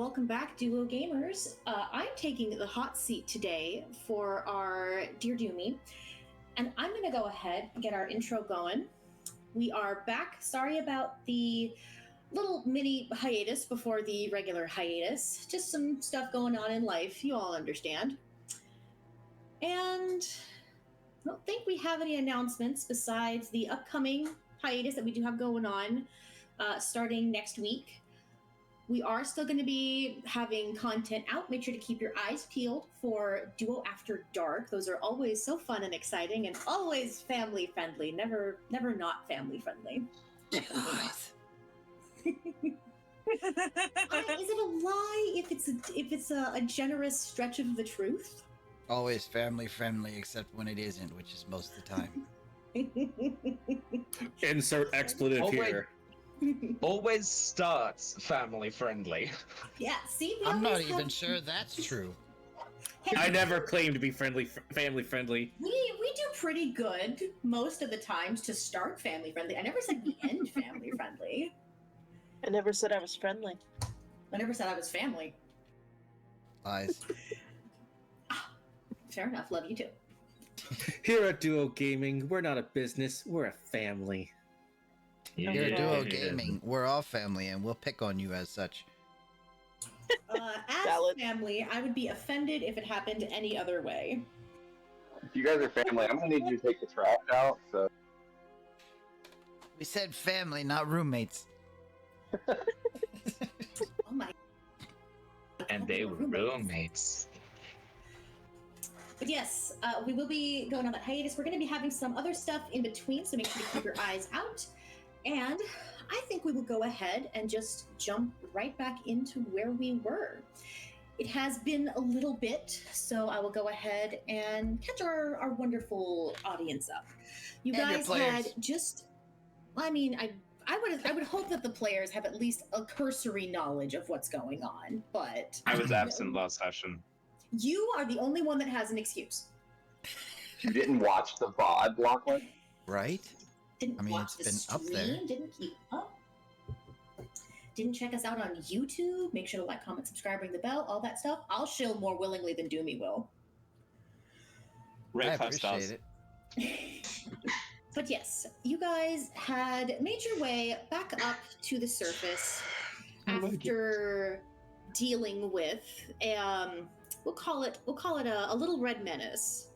welcome back, Duo Gamers. I'm taking the hot seat today for our Dear Doomy, and I'm going to go ahead and get our intro going. We are back. Sorry about the little mini hiatus before the regular hiatus. Just some stuff going on in life. You all understand. And I don't think we have any announcements besides the upcoming hiatus that we do have going on starting next week. We are still going to be having content out. Make sure to keep your eyes peeled for Duo After Dark. Those are always so fun and exciting and always family friendly. Never not family friendly. Is it a lie if it's a generous stretch of the truth? Always family friendly, except when it isn't, which is most of the time. Insert expletive here. Always starts family friendly. Yeah, see? I'm not even sure that's true. Hey, I never claimed to be family friendly. We do pretty good most of the times to start family friendly. I never said we end family friendly. I never said I was friendly. I never said I was family. Lies. Fair enough. Love you too. Here at Duo Gaming, we're not a business, we're a family. Here at Duo Gaming, we're all family, and we'll pick on you as such. As Valid. family, I would be offended if it happened any other way. If you guys are family, I'm gonna need you to take the trash out. So We said family, not roommates. Oh my. And they were roommates. But yes, we will be going on that hiatus. We're going to be having some other stuff in between, so make sure to keep your eyes out. And I think we will go ahead and just jump right back into where we were. It has been a little bit, so I will go ahead and catch our wonderful audience up. You And your guys players. had just, I mean, I would hope that the players have at least a cursory knowledge of what's going on, but I was absent last session. you are the only one that has an excuse. you didn't watch the VOD, Lachlan? Right? Didn't I mean, watch the it's been up stream, there. didn't keep up, didn't check us out on YouTube. Make sure to like, comment, subscribe, ring the bell, all that stuff. I'll shill more willingly than Doomy will. Ray I 5 stars. appreciate it. But yes, you guys had made your way back up to the surface after dealing with we'll call it a little red menace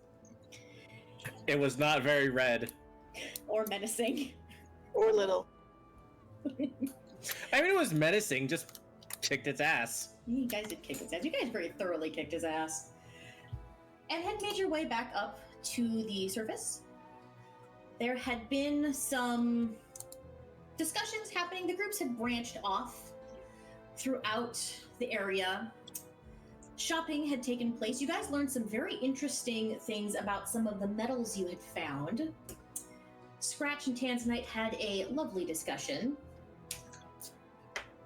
It was not very red. or menacing. Or little. I mean, it was menacing, just kicked its ass. You guys did kick his ass. You guys very thoroughly kicked his ass. And had made your way back up to the surface. There had been some discussions happening. The groups had branched off throughout the area. Shopping had taken place. You guys learned some very interesting things about some of the metals you had found. Scratch and Tanzanite had a lovely discussion.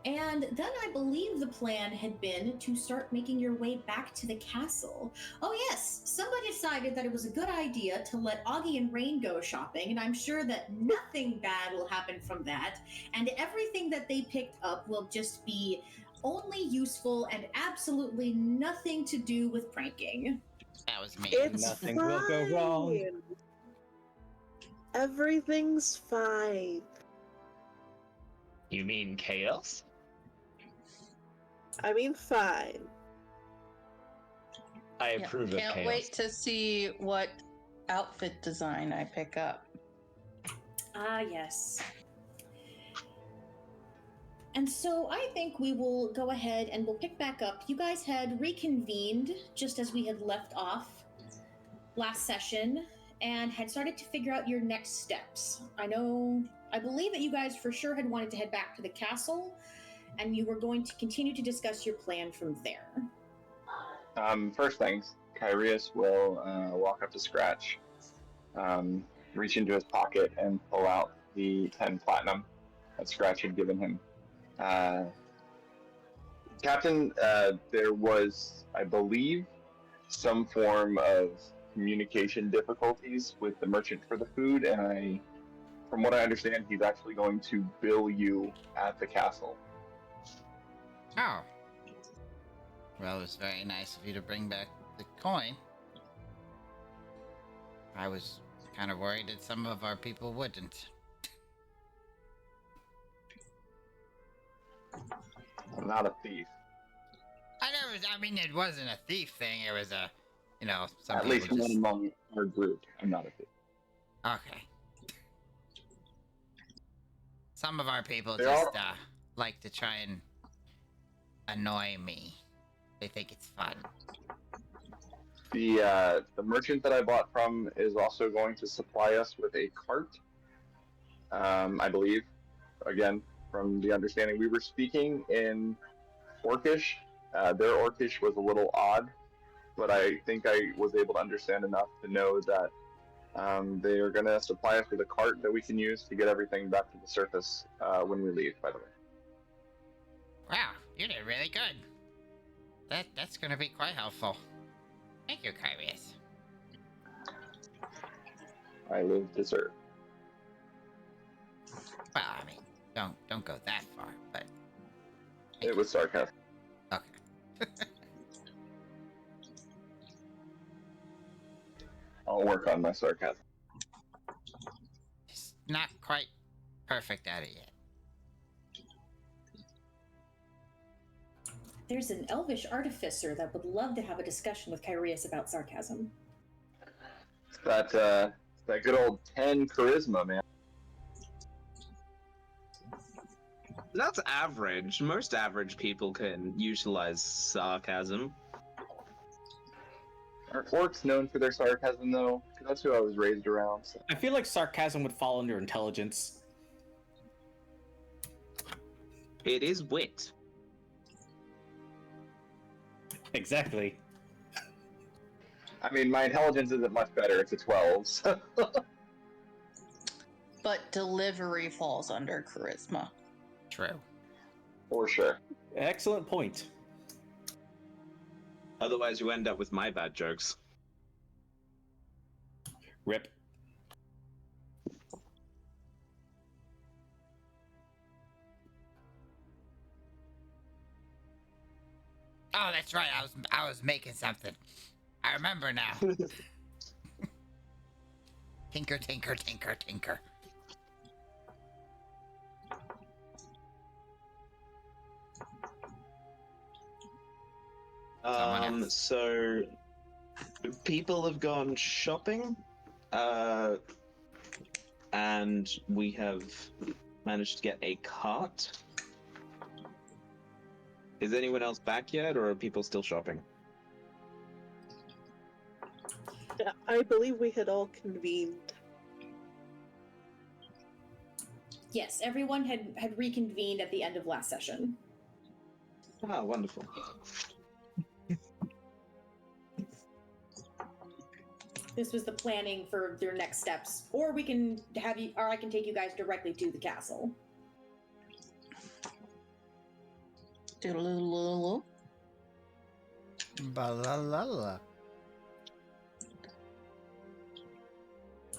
And then I believe the plan had been to start making your way back to the castle. Oh yes, somebody decided that it was a good idea to let Augie and Rain go shopping, and I'm sure that nothing bad will happen from that, and everything that they picked up will just be only useful and absolutely nothing to do with pranking. That was me. It's Nothing fine. will go wrong. Everything's fine. You mean chaos? I mean, fine. I approve of Can't chaos. wait to see what outfit design I pick up. Ah, yes. And so I think we will go ahead and we'll pick back up. You guys had reconvened just as we had left off last session and had started to figure out your next steps. I believe that you guys for sure had wanted to head back to the castle, and you were going to continue to discuss your plan from there. First things, Kyrius will walk up to Scratch, reach into his pocket, and pull out the 10 platinum that Scratch had given him. Captain, there was, I believe, some form of communication difficulties with the merchant for the food, and from what I understand, he's actually going to bill you at the castle. Oh. Well, it was very nice of you to bring back the coin. I was kind of worried that some of our people wouldn't. I'm not a thief. I mean, it wasn't a thief thing. It was a, some At people least not just... among our group. I'm not a thief. Okay. Some of our people They just, are- like to try and annoy me. They think it's fun. The merchant that I bought from is also going to supply us with a cart. I believe, again, from the understanding we were speaking in Orcish. Their Orcish was a little odd, but I think I was able to understand enough to know that they are going to supply us with a cart that we can use to get everything back to the surface when we leave, by the way. Wow, you did really good. That's gonna be quite helpful. Thank you, Kyrius. I live to serve. Well, I mean, don't go that far, but It was sarcasm. okay. I'll work on my sarcasm. Just not quite perfect at it yet. There's an elvish artificer that would love to have a discussion with Kyrius about sarcasm. That good old 10 charisma, man. That's average. Most average people can utilize sarcasm. Are orcs known for their sarcasm, though? 'Cause that's who I was raised around. So. I feel like sarcasm would fall under intelligence. It is wit. Exactly. I mean, my intelligence isn't much better. It's a 12, so... But delivery falls under charisma. True. For sure. Excellent point. Otherwise, you end up with my bad jokes. Rip. Oh, that's right. I was making something. I remember now. Tinker, tinker, tinker, tinker. Someone else. So people have gone shopping, and we have managed to get a cart. Is anyone else back yet, or are people still shopping? Yeah, I believe we had all convened. Yes, everyone had reconvened at the end of last session. Ah, wonderful. This was the planning for their next steps, or we can have you, or I can take you guys directly to the castle. Doodle-oo-loo-loo. Ba-la-la-la.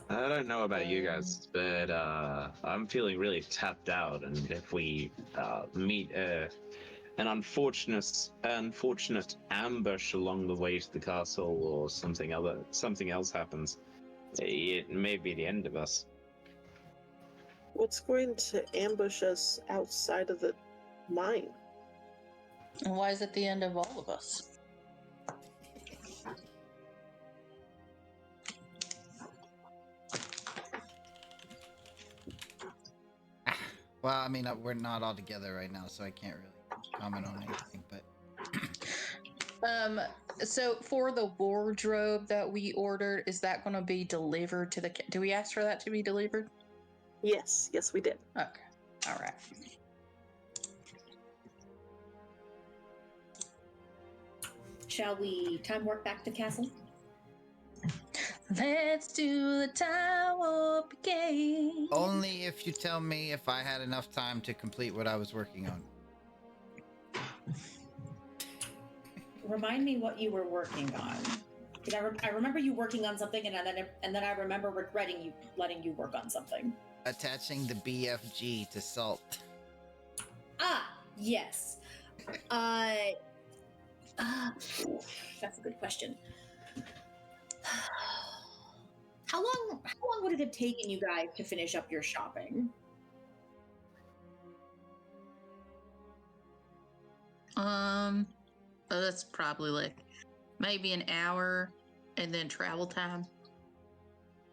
I don't know about you guys, but I'm feeling really tapped out, and if we meet an unfortunate ambush along the way to the castle, or something else happens, it may be the end of us. What's going to ambush us outside of the mine? And why is it the end of all of us? Well, I mean, we're not all together right now, so I can't really comment on anything, but... So for the wardrobe that we ordered, is that going to be delivered to the... Do we ask for that to be delivered? Yes, we did. Okay. All right. Shall we time warp back to the castle? Let's do the time warp again. Only if you tell me if I had enough time to complete what I was working on. Remind me what you were working on. Because I remember you working on something, and then I remember regretting you letting you work on something. Attaching the BFG to salt. Ah, yes. That's a good question. How long would it have taken you guys to finish up your shopping? That's probably like maybe an hour, and then travel time.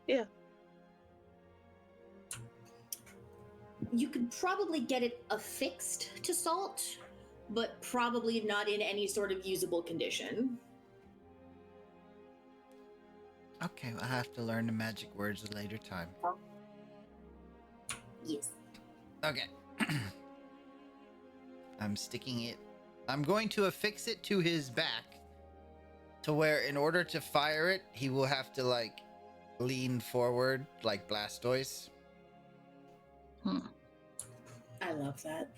Yeah. You could probably get it affixed to salt, but probably not in any sort of usable condition. Okay, I'll have to learn the magic words at a later time. Yes. Okay. I'm going to affix it to his back to where in order to fire it, he will have to like lean forward like Blastoise. I love that.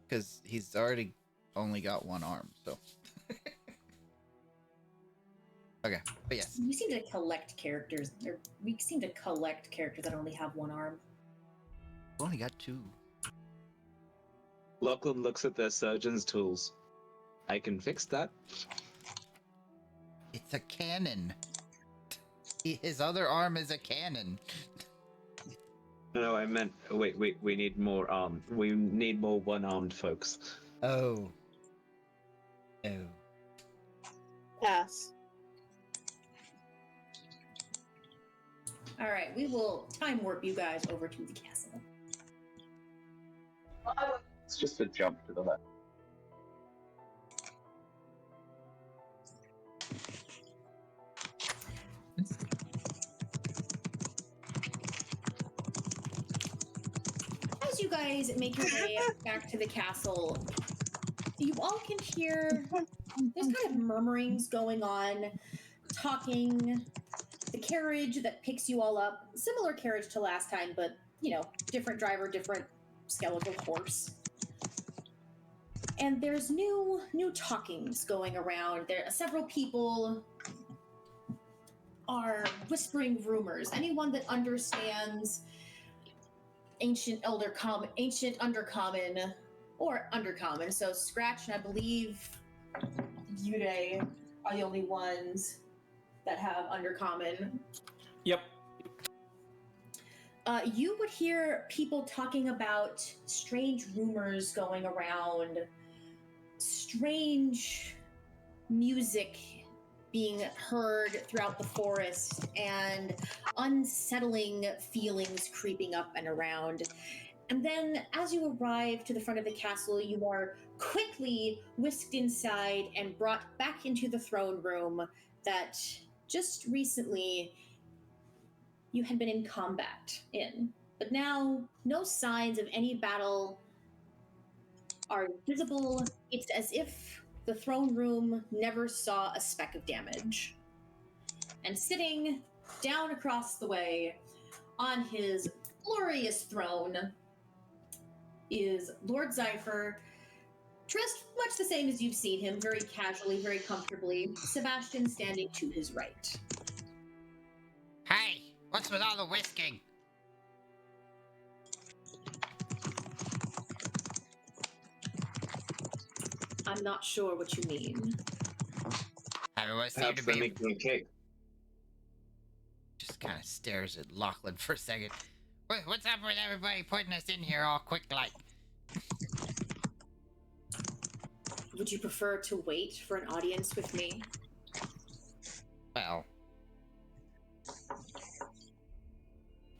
Because he's already only got one arm, so. Okay, but yes. We seem to collect characters. We seem to collect characters that only have one arm. I've only got two. Lachlan looks at their surgeon's tools. I can fix that. It's a cannon. His other arm is a cannon. No, I meant wait. We need more We need more one-armed folks. Oh. Oh. Pass. All right, we will time warp you guys over to the castle. It's just a jump to the left. As you guys make your way back to the castle, you all can hear there's kind of murmurings going on, talking. The carriage that picks you all up, similar carriage to last time, but, you know, different driver, different skeletal horse. And there's new talkings going around. There are several people are whispering rumors. Anyone that understands ancient undercommon, or undercommon. So Scratch and I believe Yude are the only ones that have undercommon. Yep. You would hear people talking about strange rumors going around, strange music being heard throughout the forest, and unsettling feelings creeping up and around. And then, as you arrive to the front of the castle, you are quickly whisked inside and brought back into the throne room that just recently you had been in combat in. But now, no signs of any battle are visible. It's as if the throne room never saw a speck of damage. And sitting down across the way on his glorious throne is Lord Zypher, dressed much the same as you've seen him, very casually, very comfortably. Sebastian standing to his right. Hey, what's with all the whisking? I'm not sure what you mean. Everyone seemed Perhaps to they're be... making a cake. Just kind of stares at Lachlan for a second. What's up with everybody putting us in here all quick like? Would you prefer to wait for an audience with me? Well...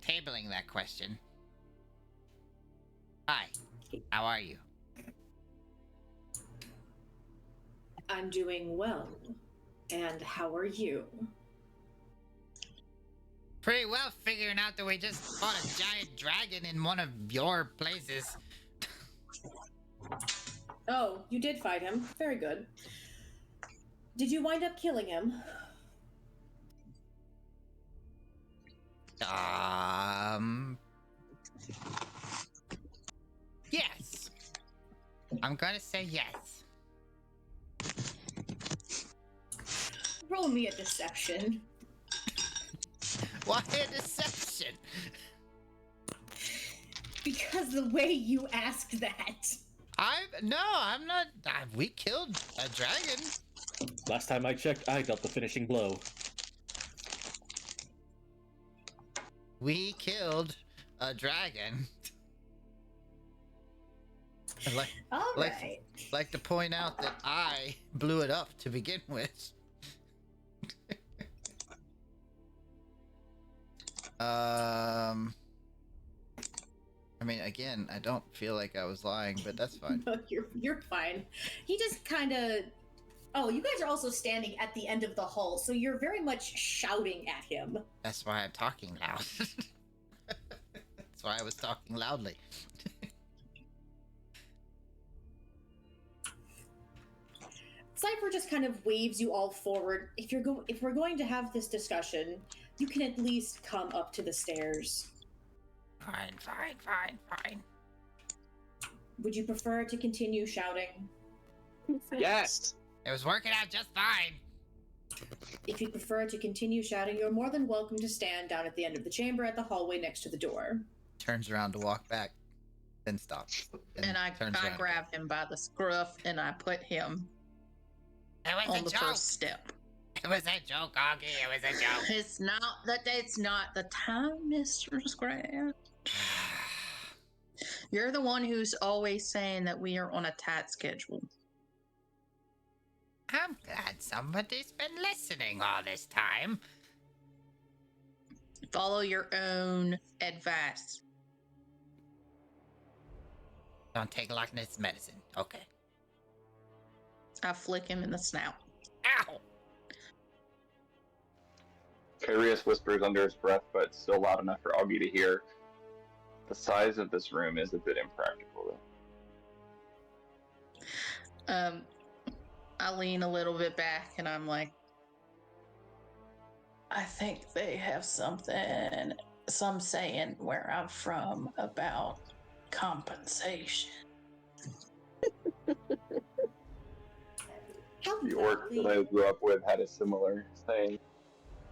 tabling that question. Hi, how are you? I'm doing well. And how are you? Pretty well, figuring out that we just fought a giant dragon in one of your places. Oh, you did fight him. Very good. Did you wind up killing him? Yes. I'm gonna say yes. Roll me a deception. Why a deception? Because the way you asked that. I'm not. We killed a dragon. Last time I checked, I dealt the finishing blow. We killed a dragon. All like, right. like to point out that I blew it up to begin with. I mean, again, I don't feel like I was lying, but that's fine. No, you're fine. He just kind of. Oh, you guys are also standing at the end of the hall, so you're very much shouting at him. That's why I'm talking loud. That's why I was talking loudly. Cypher just kind of waves you all forward. If we're going to have this discussion, you can at least come up to the stairs. Fine. Would you prefer to continue shouting? Yes. It was working out just fine. If you prefer to continue shouting, you're more than welcome to stand down at the end of the chamber at the hallway next to the door. Turns around to walk back, then stops. And I turns around. grab him by the scruff and I put him It was on a the joke. first step. It was a joke, Augie. It was a joke. It's not the time, Mr. Scratch. You're the one who's always saying that we are on a tight schedule. I'm glad somebody's been listening all this time. Follow your own advice. Don't take Loch Ness medicine. Okay. I flick him in the snout. Ow! Kyrius whispers under his breath, but still loud enough for Augie to hear. The size of this room is a bit impractical, though. I lean a little bit back and I'm like, I think they have some saying where I'm from about compensation. How The orc that loudly, I grew up with had a similar saying.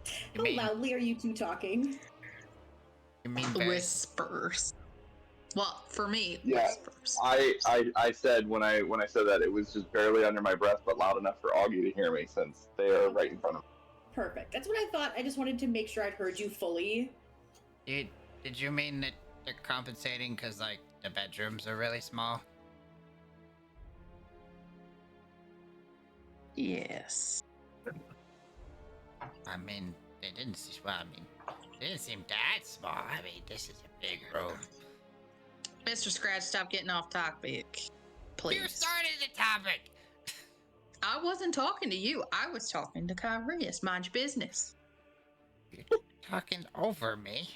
You how mean, loudly are you two talking? you mean very... Whispers. Well, for me, Yeah, whispers. I said when I said that it was just barely under my breath, but loud enough for Augie to hear me since they are right in front of me. Perfect. That's what I thought. I just wanted to make sure I'd heard you fully. Did you mean that they're compensating because, like, the bedrooms are really small? Yes. I mean, they didn't seem that small. I mean, this is a big room. Mr. Scratch, stop getting off topic. Please. You started the topic! I wasn't talking to you. I was talking to Kyrius. Mind your business. You're talking over me.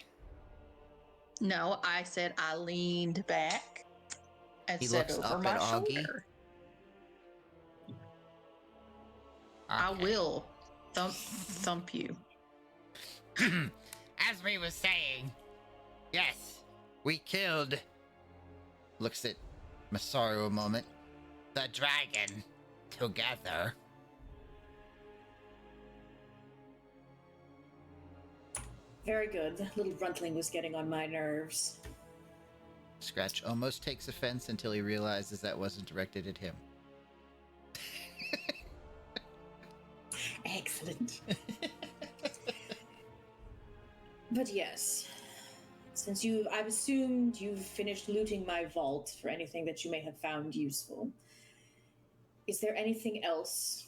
No, I said I leaned back and He said looks over up my at Augie. shoulder. I Okay. will thump you. As we were saying, yes, we killed. Looks at Masaru a moment. The dragon together. Very good. The little runtling was getting on my nerves. Scratch almost takes offense until he realizes that wasn't directed at him. Excellent. But yes, since I've assumed you've finished looting my vault for anything that you may have found useful. Is there anything else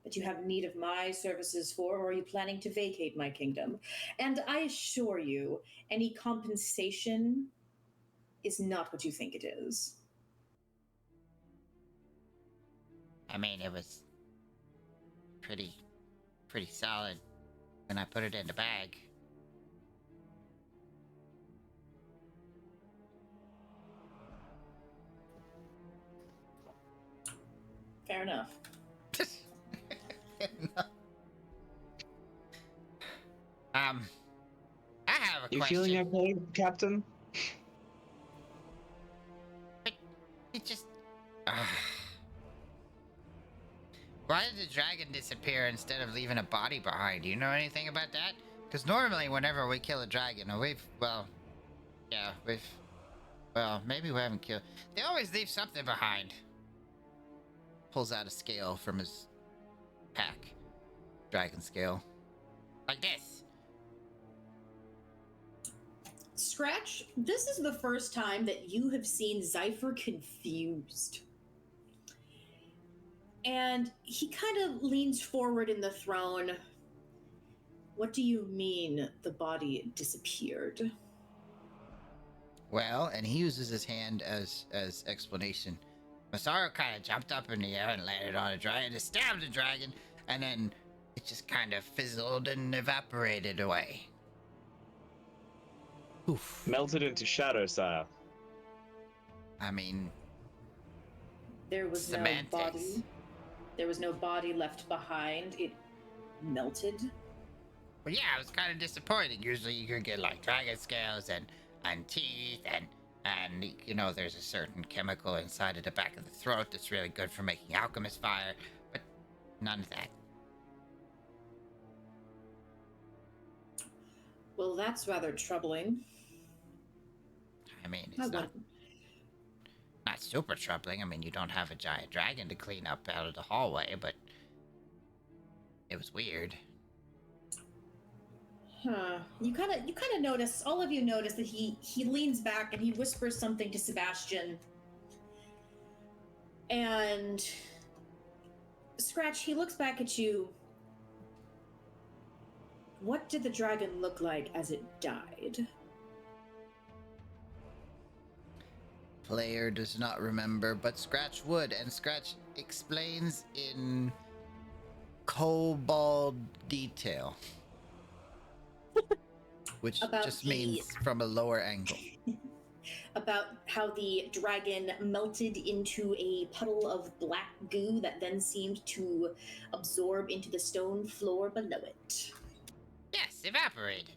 that you have need of my services for, or are you planning to vacate my kingdom? And I assure you, any compensation is not what you think it is. I mean, it was pretty solid when I put it in the bag. Fair enough. I have a You question. feeling okay, Captain? It just... Why did the dragon disappear instead of leaving a body behind? Do you know anything about that? Because normally whenever we kill a dragon, we've Well, maybe we haven't killed. They always leave something behind. Pulls out a scale from his pack. Dragon scale. Like this. Scratch, this is the first time that you have seen Zypher confused. And he kind of leans forward in the throne. What do you mean the body disappeared? Well, and he uses his hand as explanation. Masaru kind of jumped up in the air and landed on a dragon, just stabbed the dragon, and then it just kind of fizzled and evaporated away. Oof. Melted into shadow, sire. I mean, There was semantics. no body. There was no body left behind. It melted. Well, yeah, it was kind of disappointing. Usually you could get like dragon scales and teeth and you know, there's a certain chemical inside of the back of the throat that's really good for making alchemist fire, but none of that. Well, that's rather troubling. I mean, I it's want- not super troubling. I mean, you don't have a giant dragon to clean up out of the hallway, but it was weird. Huh. You kind of notice. All of you notice that he leans back and he whispers something to Sebastian. And Scratch, he looks back at you. What did the dragon look like as it died? Player does not remember, but Scratch would, and Scratch explains in kobold detail. Which About just the- means from a lower angle. About how the dragon melted into a puddle of black goo that then seemed to absorb into the stone floor below it. Yes, evaporated.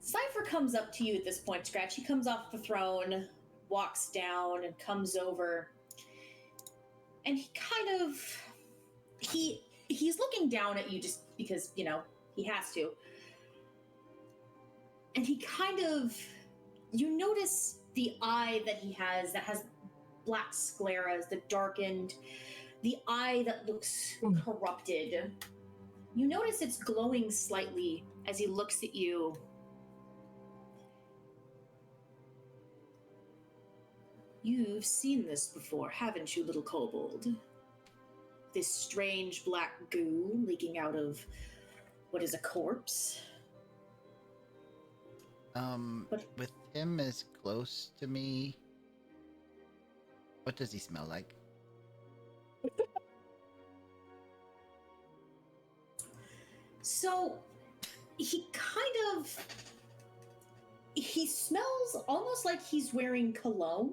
Cypher comes up to you at this point, Scratch. He comes off the throne, walks down, and comes over. And he kind of... He's looking down at you just because, you know, he has to. And he kind of... You notice the eye that he has that has black scleras, the darkened... The eye that looks corrupted. You notice it's glowing slightly as he looks at you. You've seen this before, haven't you, little kobold? This strange black goo leaking out of what is a corpse? What? With him as close to me, what does he smell like? So, he smells almost like he's wearing cologne.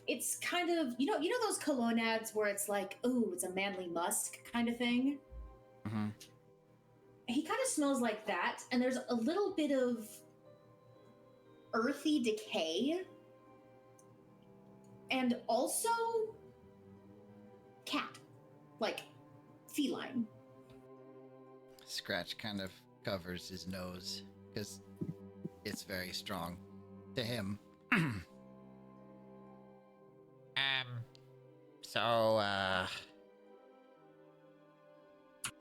It's kind of, you know those cologne ads where it's like, ooh, it's a manly musk kind of thing? Mm-hmm. He kind of smells like that, and there's a little bit of earthy decay. And also cat. Like, feline. Scratch kind of covers his nose because it's very strong to him.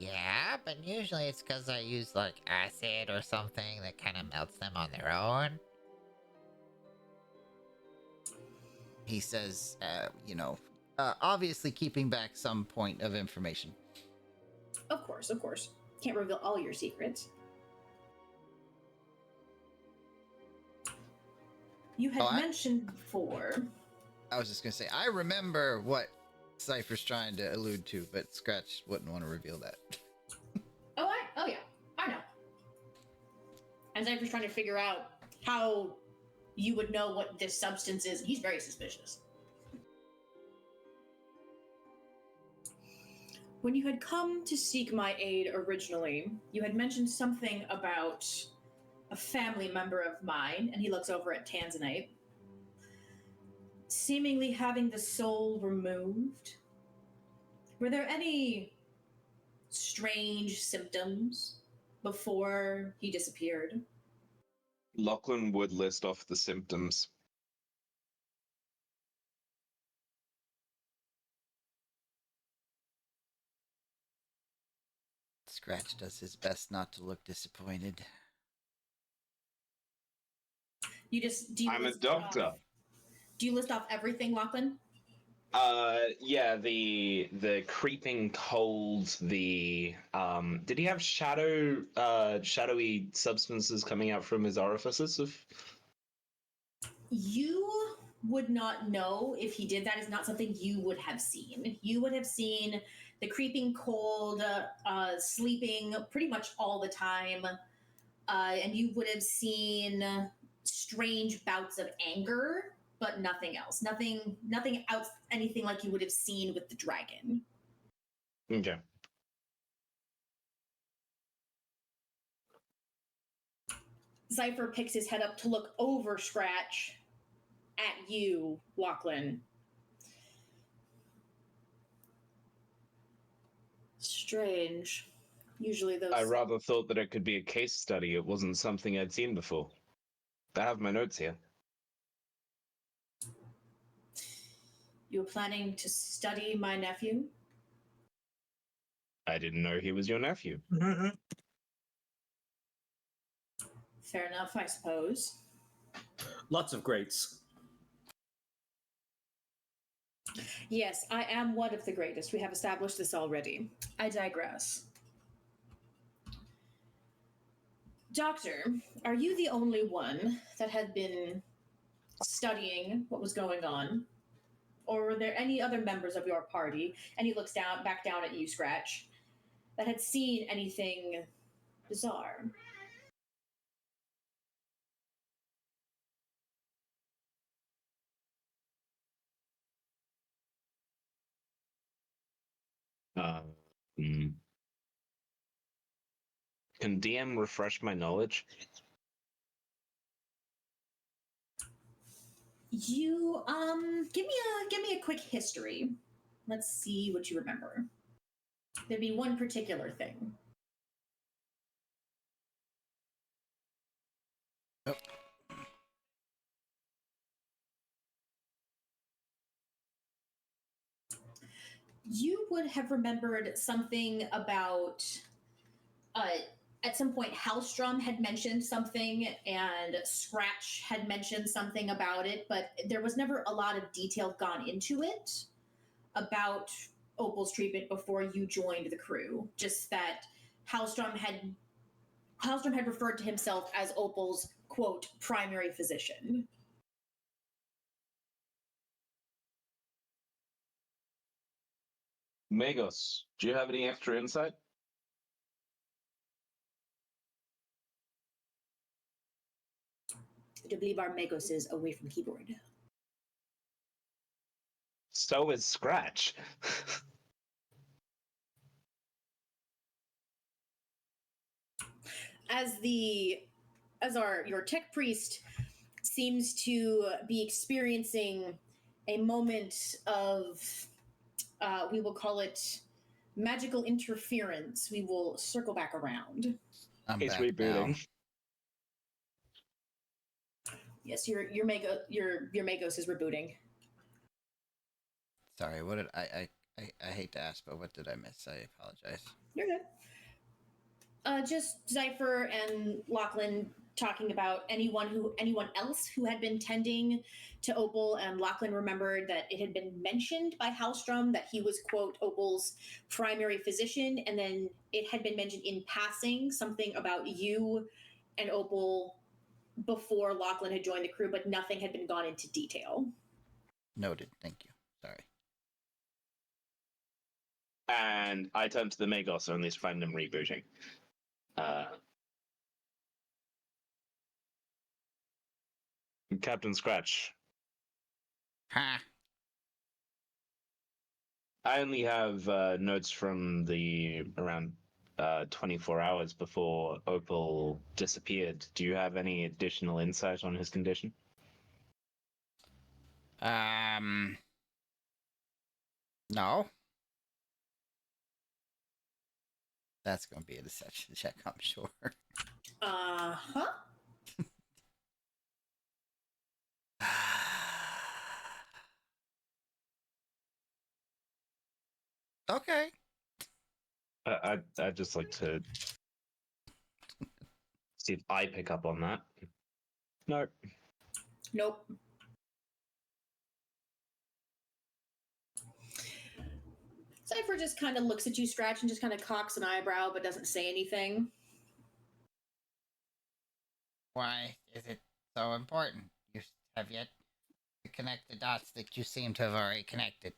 Yeah, but usually it's because I use like acid or something that kind of melts them on their own. He says, obviously keeping back some point of information. Of course. Can't reveal all your secrets. You had mentioned before. I was just going to say, I remember what Cypher's trying to allude to, but Scratch wouldn't want to reveal that. Oh yeah, I know. And Cypher's trying to figure out how you would know what this substance is, and he's very suspicious. When you had come to seek my aid originally, you had mentioned something about a family member of mine, and he looks over at Tanzanite, seemingly having the soul removed. Were there any strange symptoms before he disappeared. Lachlan would list off the symptoms. Scratch does his best not to look disappointed. You just do you I'm a list doctor. Off, do you list off everything, Lachlan? Yeah, the creeping cold, the did he have shadowy substances coming out from his orifices of You would not know if he did. That is not something you would have seen. You would have seen the creeping cold, sleeping pretty much all the time, and you would have seen strange bouts of anger, but nothing else. Nothing else. Anything like you would have seen with the dragon. Okay. Cypher picks his head up to look over Scratch at you, Lachlan. Strange. Usually those. I rather thought that it could be a case study. It wasn't something I'd seen before. I have my notes here. You were planning to study my nephew? I didn't know he was your nephew. Fair enough, I suppose. Lots of greats. Yes, I am one of the greatest. We have established this already. I digress. Doctor, are you the only one that had been studying what was going on? Or were there any other members of your party, and he looks back down at you, Scratch, that had seen anything bizarre? Hmm. Can DM refresh my knowledge? You give me a quick history. Let's see what you remember. There'd be one particular thing. Oh. You would have remembered something about at some point Hellstrom had mentioned something and Scratch had mentioned something about it, but there was never a lot of detail gone into it about Opal's treatment before you joined the crew. Just that Hellstrom had referred to himself as Opal's quote primary physician. Magos, do you have any extra insight? I do believe our Magos is away from keyboard. So is Scratch. As your tech priest seems to be experiencing a moment of we will call it magical interference. We will circle back around. It's back rebooting. now. Yes, your Magos is rebooting. Sorry, what did I hate to ask, but what did I miss? I apologize. You're good. Just Zypher and Lachlan talking about anyone else who had been tending to Opal, and Lachlan remembered that it had been mentioned by Hallstrom that he was quote Opal's primary physician, and then it had been mentioned in passing something about you and Opal before Lachlan had joined the crew, but nothing had been gone into detail. Noted. Thank you. Sorry. And I turned to the Magos and at least find them rebooting. Captain Scratch. Ha! I only have notes from the around 24 hours before Opal disappeared. Do you have any additional insight on his condition? No. That's going to be a deception check, I'm sure. Uh-huh. Okay. I'd just like to see if I pick up on that. No. Nope. Cypher just kind of looks at you, Scratch, and just kind of cocks an eyebrow, but doesn't say anything. Why is it so important? You have yet to connect the dots that you seem to have already connected.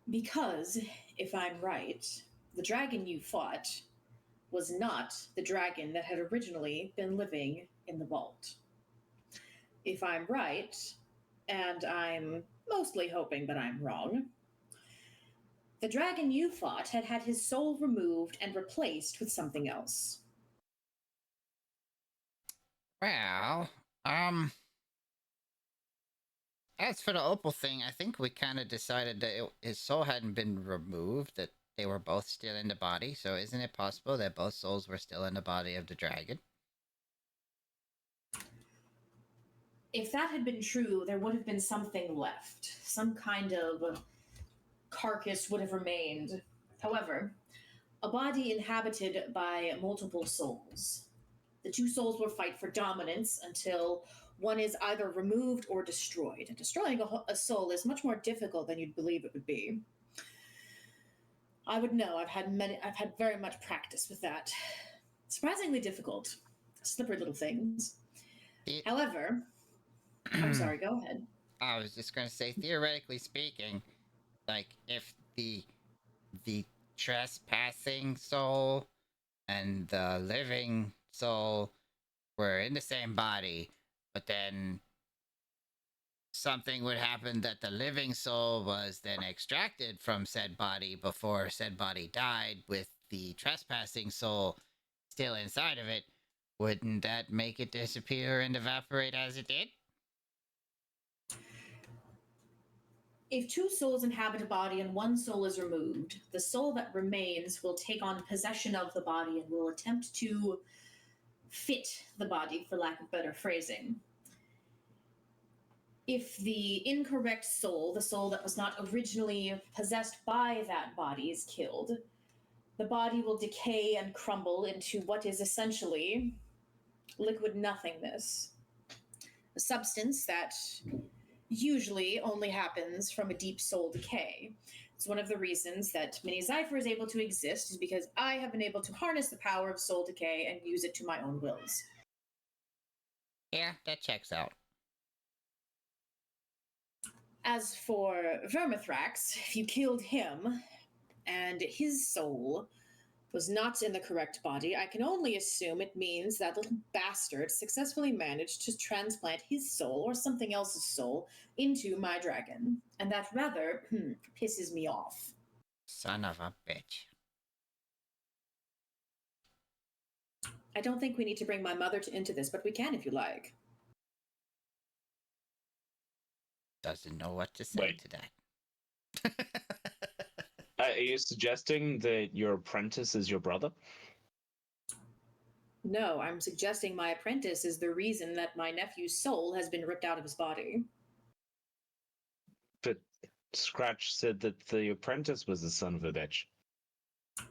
Because, if I'm right, the dragon you fought was not the dragon that had originally been living in the vault. If I'm right, and I'm mostly hoping that I'm wrong, the dragon you fought had had his soul removed and replaced with something else. Well, as for the opal thing, I think we kind of decided that his soul hadn't been removed, that they were both still in the body, so isn't it possible that both souls were still in the body of the dragon? If that had been true, there would have been something left. Some kind of carcass would have remained. However, a body inhabited by multiple souls. The two souls will fight for dominance until one is either removed or destroyed. And destroying a soul is much more difficult than you'd believe it would be. I would know. I've had very much practice with that. Surprisingly difficult. Slippery little things. However, I'm sorry, go ahead. I was just going to say, theoretically speaking, like, if the trespassing soul and the living soul were in the same body, but then something would happen that the living soul was then extracted from said body before said body died, with the trespassing soul still inside of it, wouldn't that make it disappear and evaporate as it did? If two souls inhabit a body and one soul is removed, the soul that remains will take on possession of the body and will attempt to fit the body, for lack of better phrasing. If the incorrect soul, the soul that was not originally possessed by that body, is killed, the body will decay and crumble into what is essentially liquid nothingness. A substance that usually only happens from a deep soul decay. It's one of the reasons that Mini Zypher is able to exist, is because I have been able to harness the power of soul decay and use it to my own wills. Yeah, that checks out. As for Vermithrax, if you killed him and his soul was not in the correct body, I can only assume it means that little bastard successfully managed to transplant his soul or something else's soul into my dragon. And that rather pisses me off. Son of a bitch. I don't think we need to bring my mother into this, but we can if you like. Doesn't know what to say Wait. to that. Are you suggesting that your apprentice is your brother? No, I'm suggesting my apprentice is the reason that my nephew's soul has been ripped out of his body. But Scratch said that the apprentice was the son of a bitch.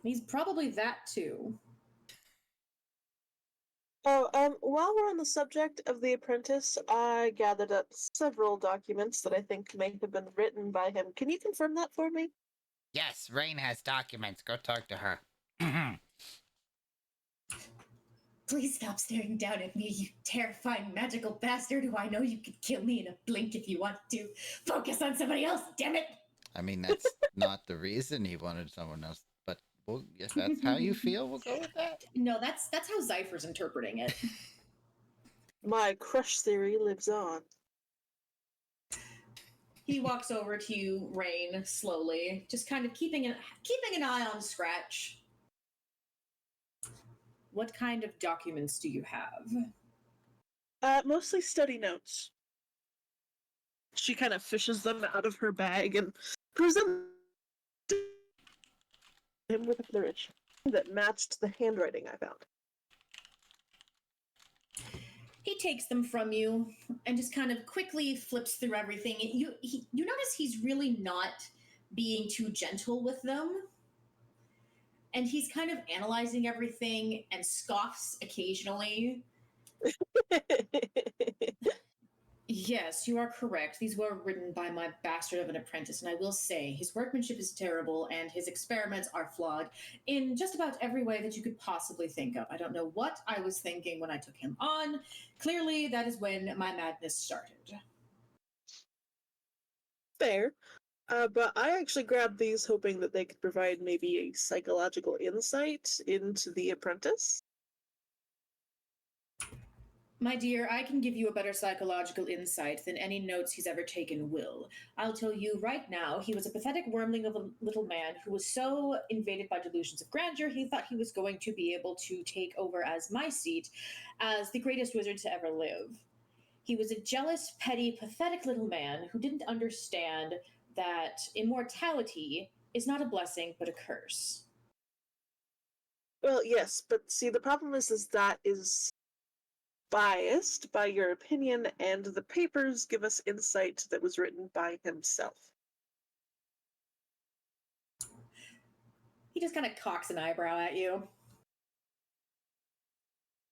He's probably that too. Oh, while we're on the subject of the apprentice, I gathered up several documents that I think may have been written by him. Can you confirm that for me? Yes, Rain has documents. Go talk to her. Please stop staring down at me, you terrifying magical bastard who I know you could kill me in a blink if you want to. Focus on somebody else, damn it! I mean, that's not the reason he wanted someone else, but if that's how you feel, we'll go with that. No, that's how Zypher's interpreting it. My crush theory lives on. He walks over to you, Rain, slowly, just kind of keeping an eye on Scratch. What kind of documents do you have? Mostly study notes. She kind of fishes them out of her bag and presents him with a flourish that matched the handwriting I found. He takes them from you and just kind of quickly flips through everything. You notice he's really not being too gentle with them. And he's kind of analyzing everything and scoffs occasionally. Yes, you are correct. These were written by my bastard of an apprentice, and I will say his workmanship is terrible and his experiments are flawed in just about every way that you could possibly think of. I don't know what I was thinking when I took him on. Clearly, that is when my madness started. Fair. But I actually grabbed these hoping that they could provide maybe a psychological insight into the apprentice. My dear, I can give you a better psychological insight than any notes he's ever taken will. I'll tell you right now, he was a pathetic wormling of a little man who was so invaded by delusions of grandeur, he thought he was going to be able to take over as my seat as the greatest wizard to ever live. He was a jealous, petty, pathetic little man who didn't understand that immortality is not a blessing but a curse. Well, yes, but see, the problem is that is biased by your opinion, and the papers give us insight that was written by himself. He just kind of cocks an eyebrow at you.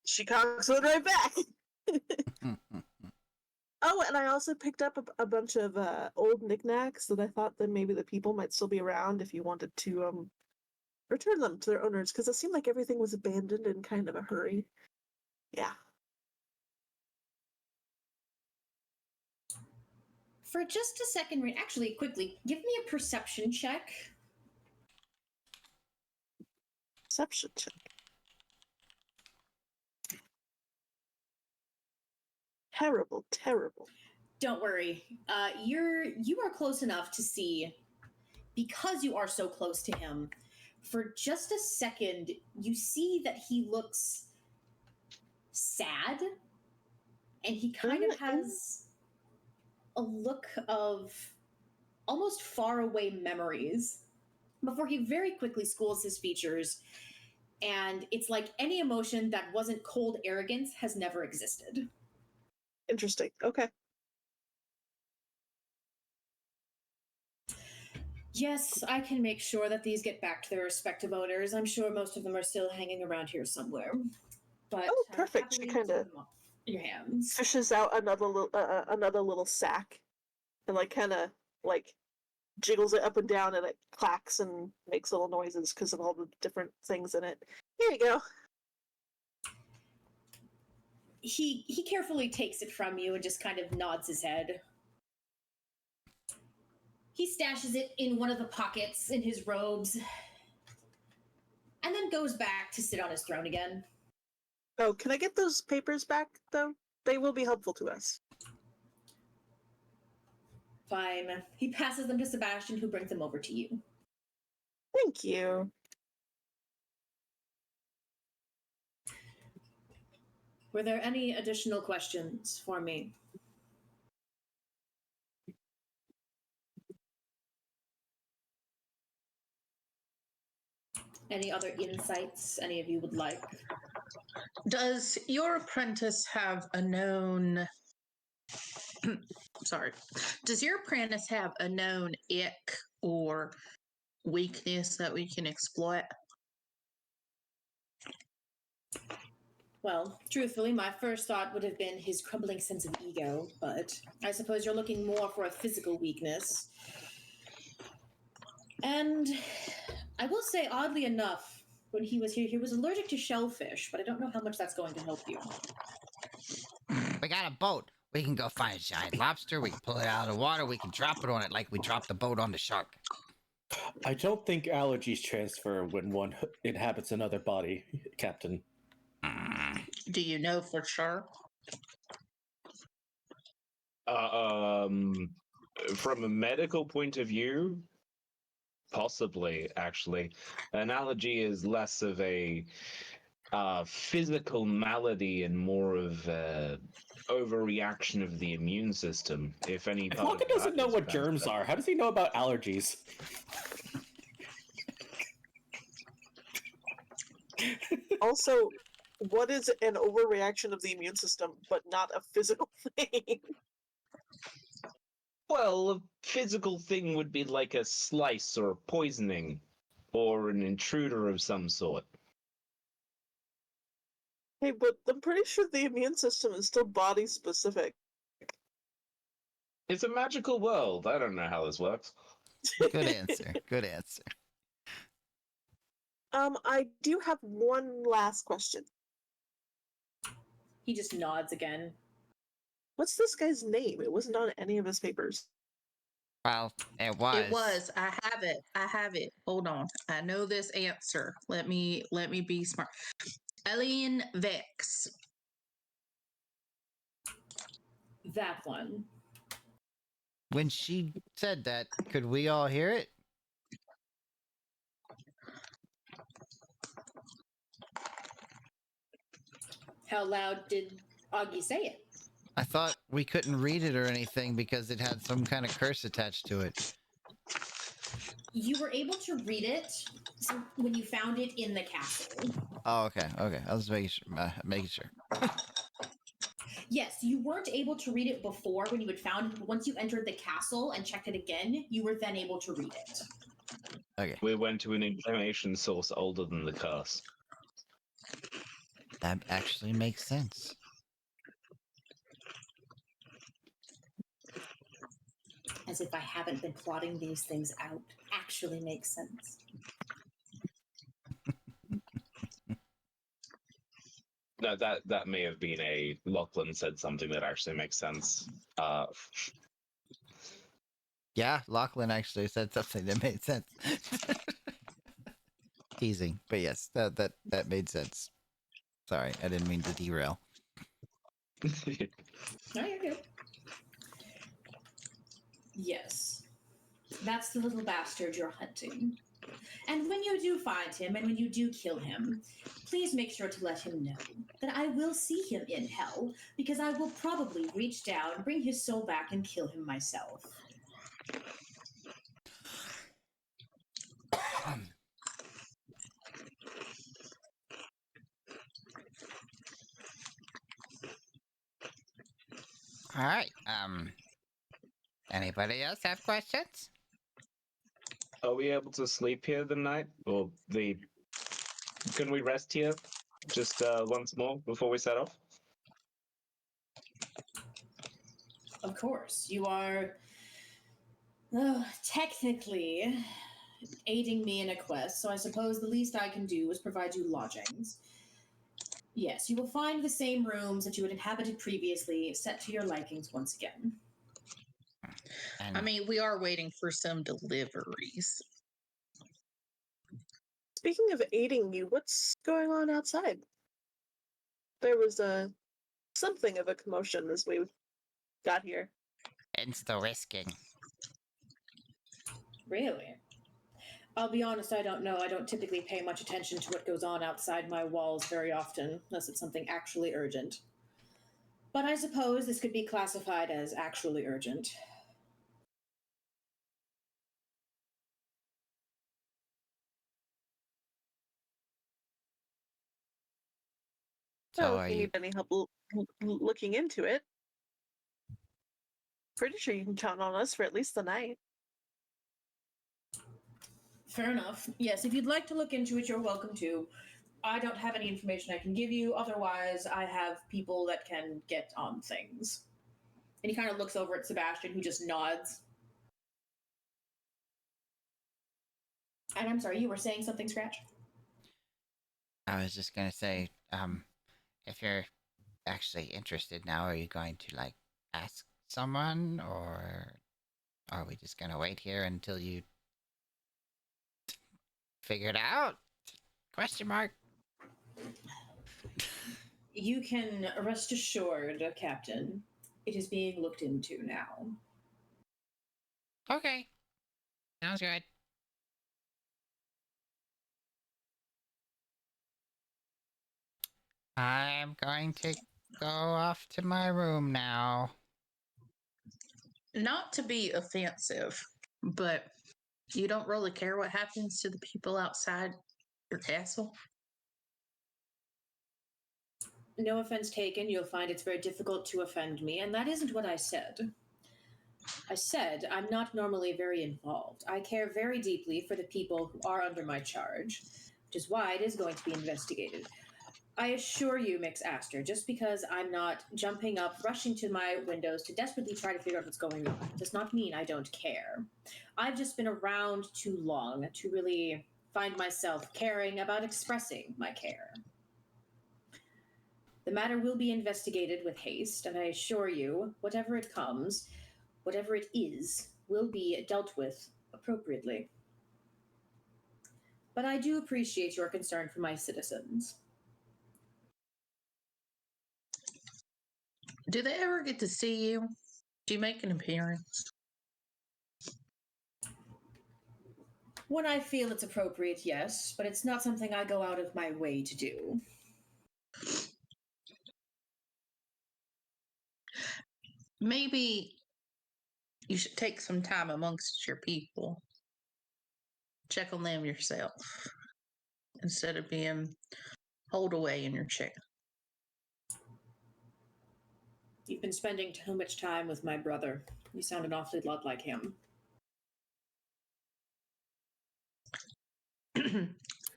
She cocks one right back! Oh, and I also picked up a bunch of old knickknacks that I thought that maybe the people might still be around if you wanted to return them to their owners, because it seemed like everything was abandoned in kind of a hurry. Yeah. For just a second, actually, quickly, give me a perception check. Perception check. Terrible, terrible. Don't worry. You are close enough to see, because you are so close to him, for just a second, you see that he looks sad, and he kind of has a look of almost faraway memories before he very quickly schools his features, and it's like any emotion that wasn't cold arrogance has never existed. Interesting. Okay. Yes, I can make sure that these get back to their respective owners. I'm sure most of them are still hanging around here somewhere. But oh, perfect. She kind of your hands fishes out another little sack, and like kind of like jiggles it up and down, and it clacks and makes little noises because of all the different things in it. Here you go. He carefully takes it from you and just kind of nods his head. He stashes it in one of the pockets in his robes, and then goes back to sit on his throne again. Oh, can I get those papers back, though? They will be helpful to us. Fine. He passes them to Sebastian, who brings them over to you. Thank you. Were there any additional questions for me? Any other insights any of you would like? Does your apprentice have a known... Sorry. Does your apprentice have a known ick or weakness that we can exploit? Well, truthfully, my first thought would have been his crumbling sense of ego, but I suppose you're looking more for a physical weakness. And I will say, oddly enough, when he was here, he was allergic to shellfish, but I don't know how much that's going to help you. We got a boat. We can go find a giant lobster. We can pull it out of the water. We can drop it on it like we dropped the boat on the shark. I don't think allergies transfer when one inhabits another body, Captain. Do you know for sure? From a medical point of view, possibly, actually. An allergy is less of a physical malady and more of a overreaction of the immune system. If any If part Wonka of doesn't that know is what bad, germs then- are, how does he know about allergies? Also, what is an overreaction of the immune system, but not a physical thing? Well, a physical thing would be like a slice or poisoning, or an intruder of some sort. Hey, but I'm pretty sure the immune system is still body specific. It's a magical world. I don't know how this works. Good answer. Good answer. I do have one last question. He just nods again. What's this guy's name? It wasn't on any of his papers. Well, it was. It was. I have it. I have it. Hold on. I know this answer. Let me be smart. Alien Vex. That one. When she said that, could we all hear it? How loud did Augie say it? I thought we couldn't read it or anything because it had some kind of curse attached to it. You were able to read it when you found it in the castle. Oh, okay. Okay. I was making sure. Yes, you weren't able to read it before when you had found it, but once you entered the castle and checked it again, you were then able to read it. Okay. We went to an information source older than the curse. That actually makes sense. As if I haven't been plotting these things out. Actually makes sense. No, that may have been a Lachlan said something that actually makes sense. Yeah, Lachlan actually said something that made sense. Teasing, but yes, that made sense. Sorry, I didn't mean to derail. No, you're good. Yes. That's the little bastard you're hunting. And when you do find him and when you do kill him, please make sure to let him know that I will see him in hell because I will probably reach down, bring his soul back, and kill him myself. All right. Anybody else have questions? Are we able to sleep here the night, or can we rest here just once more before we set off? Of course, you are technically aiding me in a quest, so I suppose the least I can do is provide you lodgings. Yes, you will find the same rooms that you had inhabited previously, set to your likings once again. And I mean, we are waiting for some deliveries. Speaking of aiding you, what's going on outside? There was something of a commotion as we got here. insta-risking. Really? I'll be honest, I don't know. I don't typically pay much attention to what goes on outside my walls very often, unless it's something actually urgent. But I suppose this could be classified as actually urgent. So Well, are if you you? need any help looking into it, pretty sure you can count on us for at least the night. Fair enough. Yes, if you'd like to look into it, you're welcome to. I don't have any information I can give you. Otherwise, I have people that can get on things. And he kind of looks over at Sebastian, who just nods. And I'm sorry, you were saying something, Scratch? I was just gonna say, if you're actually interested now, are you going to like ask someone, or are we just gonna wait here until you figure it out? Question mark. You can rest assured, Captain, it is being looked into now. Okay. Sounds good. I'm going to go off to my room now. Not to be offensive, but you don't really care what happens to the people outside your castle? no offense taken, you'll find it's very difficult to offend me, and that isn't what I said. I said I'm not normally very involved. I care very deeply for the people who are under my charge, which is why it is going to be investigated. I assure you, Mix Aster, just because I'm not jumping up, rushing to my windows to desperately try to figure out what's going on, does not mean I don't care. I've just been around too long to really find myself caring about expressing my care. The matter will be investigated with haste, and I assure you, whatever it comes, whatever it is, will be dealt with appropriately. But I do appreciate your concern for my citizens. Do they ever get to see you? Do you make an appearance? When I feel it's appropriate, yes, but it's not something I go out of my way to do. Maybe you should take some time amongst your people. Check on them yourself instead of being holed away in your chair. You've been spending too much time with my brother. You sound an awfully lot like him.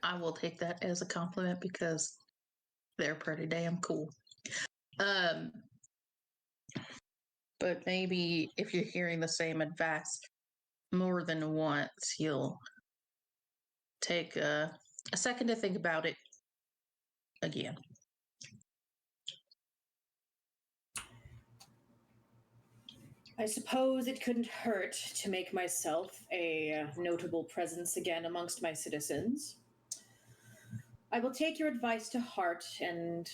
I will take that as a compliment because they're pretty damn cool. But maybe if you're hearing the same advice more than once, you'll take a second to think about it again. I suppose it couldn't hurt to make myself a notable presence again amongst my citizens. I will take your advice to heart and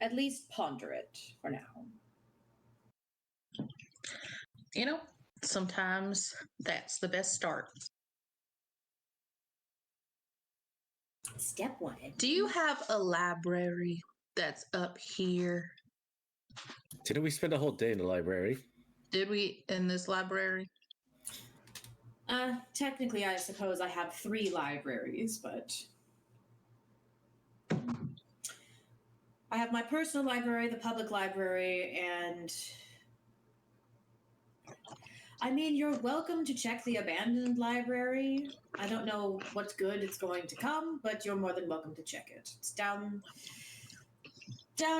at least ponder it for now. You know, sometimes that's the best start. Step one. Do you have a library that's up here? Didn't we spend a whole day in the library? Did we in this library? Technically, I suppose I have 3 libraries, but I have my personal library, the public library, and I mean, you're welcome to check the abandoned library. I don't know what's good it's going to come, but you're more than welcome to check it. It's down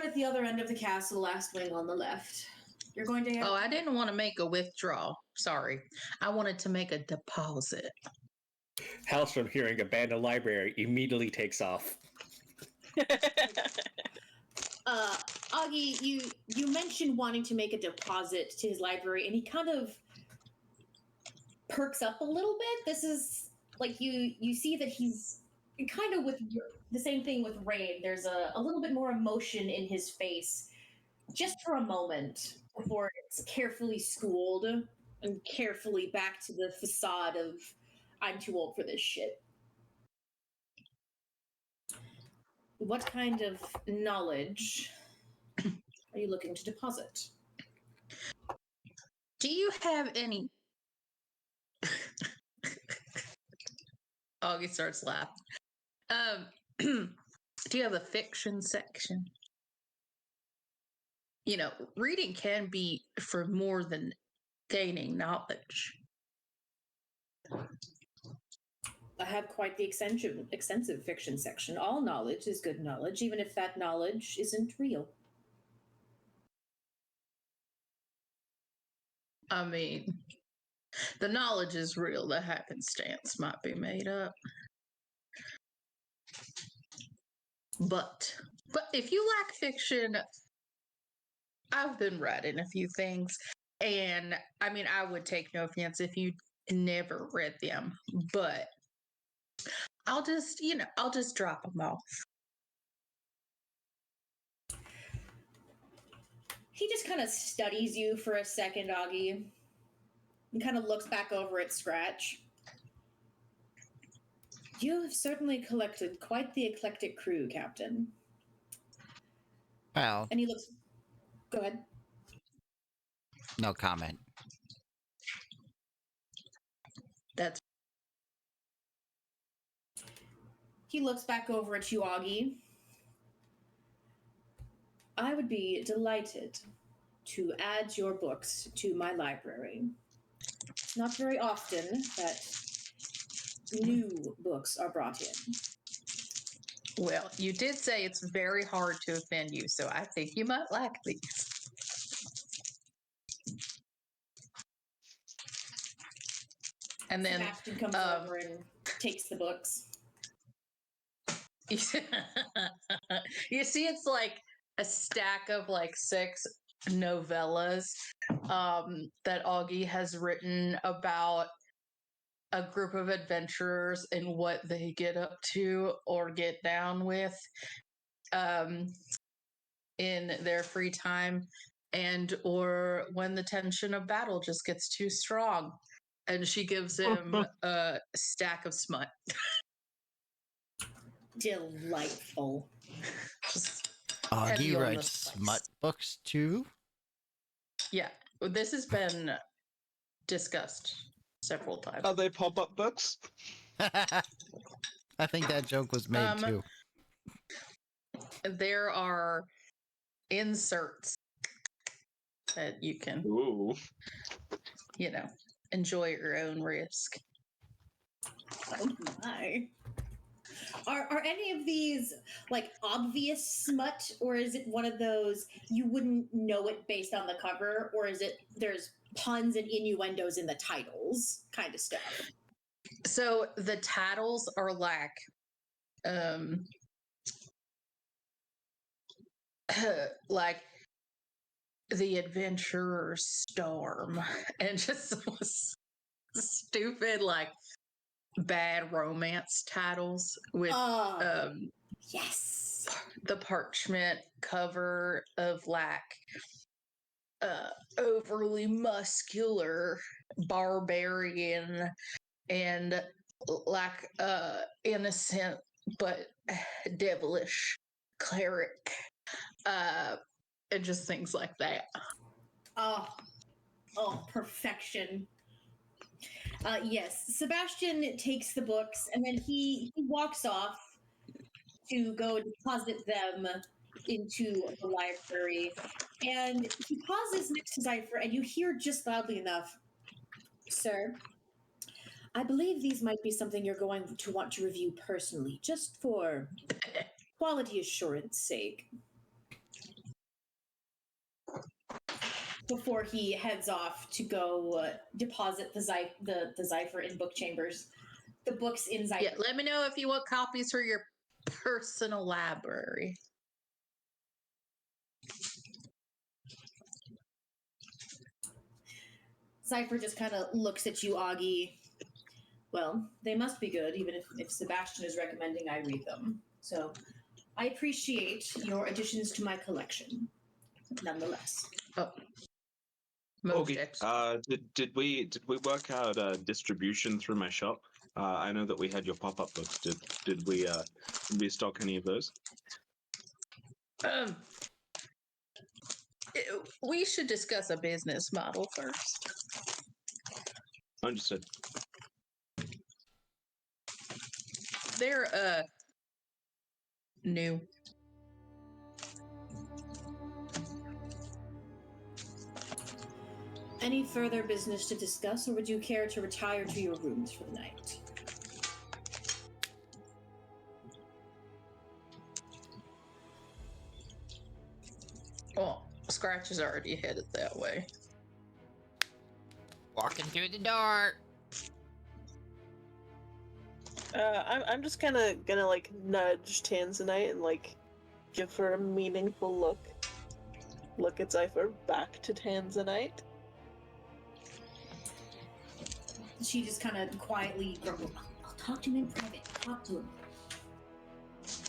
at the other end of the castle, last wing on the left. You're going to have... Oh, I didn't want to make a withdrawal. Sorry. I wanted to make a deposit. House from hearing abandoned library immediately takes off. Augie, you mentioned wanting to make a deposit to his library, and he kind of perks up a little bit. This is like you see that he's kind of with the same thing with Rain. There's a little bit more emotion in his face, just for a moment before it's carefully schooled and carefully back to the facade of I'm too old for this shit. What kind of knowledge are you looking to deposit? Do you have any... Augie starts laughing. Do you have a fiction section? You know, reading can be for more than gaining knowledge. I have quite the extensive fiction section. All knowledge is good knowledge, even if that knowledge isn't real. I mean, the knowledge is real. The happenstance might be made up. But if you lack fiction, I've been writing a few things, and I mean, I would take no offense if you never read them, but I'll just drop them off. He just kind of studies you for a second, Augie, and kind of looks back over at Scratch. You have certainly collected quite the eclectic crew, Captain. Well, And he looks... Go ahead. no comment. That's... He looks back over at you, Augie. I would be delighted to add your books to my library. It's not very often that new books are brought in. Well, you did say it's very hard to offend you, so I think you might like these. And then Sebastian comes over and takes the books. you see it's like a stack of like 6 novellas that Augie has written about a group of adventurers and what they get up to or get down with in their free time, and or when the tension of battle just gets too strong. And she gives him a stack of smut. Delightful. Augie writes smut books too? Yeah, this has been discussed several times. Are they pop-up books? I think that joke was made too. There are inserts that you can, Ooh. enjoy at your own risk. Oh my. Are any of these like obvious smut, or is it one of those you wouldn't know it based on the cover, or is it there's puns and innuendos in the titles kind of stuff? So the titles are like like The Adventurer's Storm, and just stupid like bad romance titles with yes, the parchment cover of like overly muscular barbarian and like innocent but devilish cleric, and just things like that. Oh, perfection. Yes, Sebastian takes the books and then he walks off to go deposit them into the library. And he pauses next to Zypher, and you hear just loudly enough, "Sir, I believe these might be something you're going to want to review personally, just for quality assurance sake." Before he heads off to go deposit the Zypher in book chambers. The books in Zypher. Yeah, let me know if you want copies for your personal library. Zypher just kind of looks at you, Augie. Well, they must be good, even if Sebastian is recommending I read them. So I appreciate your additions to my collection, nonetheless. Oh. Augie, did we work out distribution through my shop? I know that we had your pop-up books. Did we restock any of those? We should discuss a business model first. Understood. They're new. Any further business to discuss, or would you care to retire to your rooms for the night? Well, Scratch is already headed that way. Walking through the door. I'm just kind of gonna like nudge Tanzanite and like give her a meaningful look. Look at Zypher back to Tanzanite. She just kind of quietly grumbles, I'll talk to him in private. Talk to him.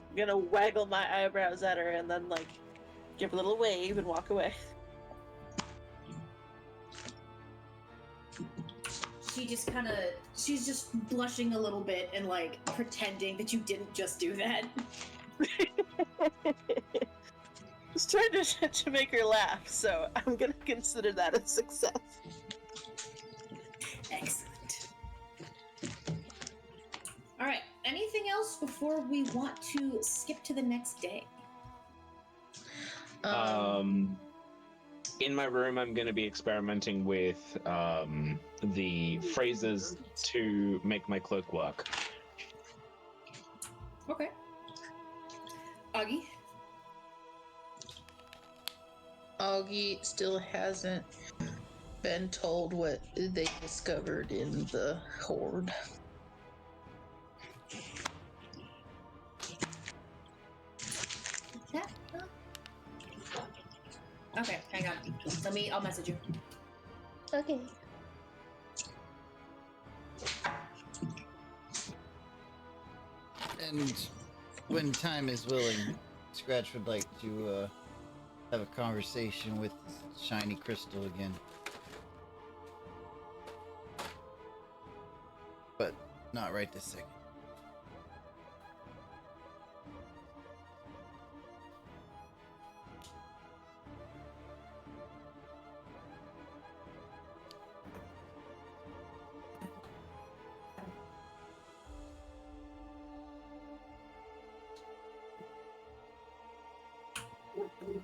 I'm gonna waggle my eyebrows at her and then like give a little wave and walk away. She's just blushing a little bit and like pretending that you didn't just do that. Just trying to make her laugh, so I'm gonna consider that a success. Excellent. All right. Anything else before we want to skip to the next day? In my room, I'm going to be experimenting with the phrases to make my cloak work. Okay. Augie? Augie still hasn't been told what they discovered in the horde. Yeah. Okay, hang on. I'll message you. Okay. And when time is willing, Scratch would like to have a conversation with Shiny Crystal again. But not right this second.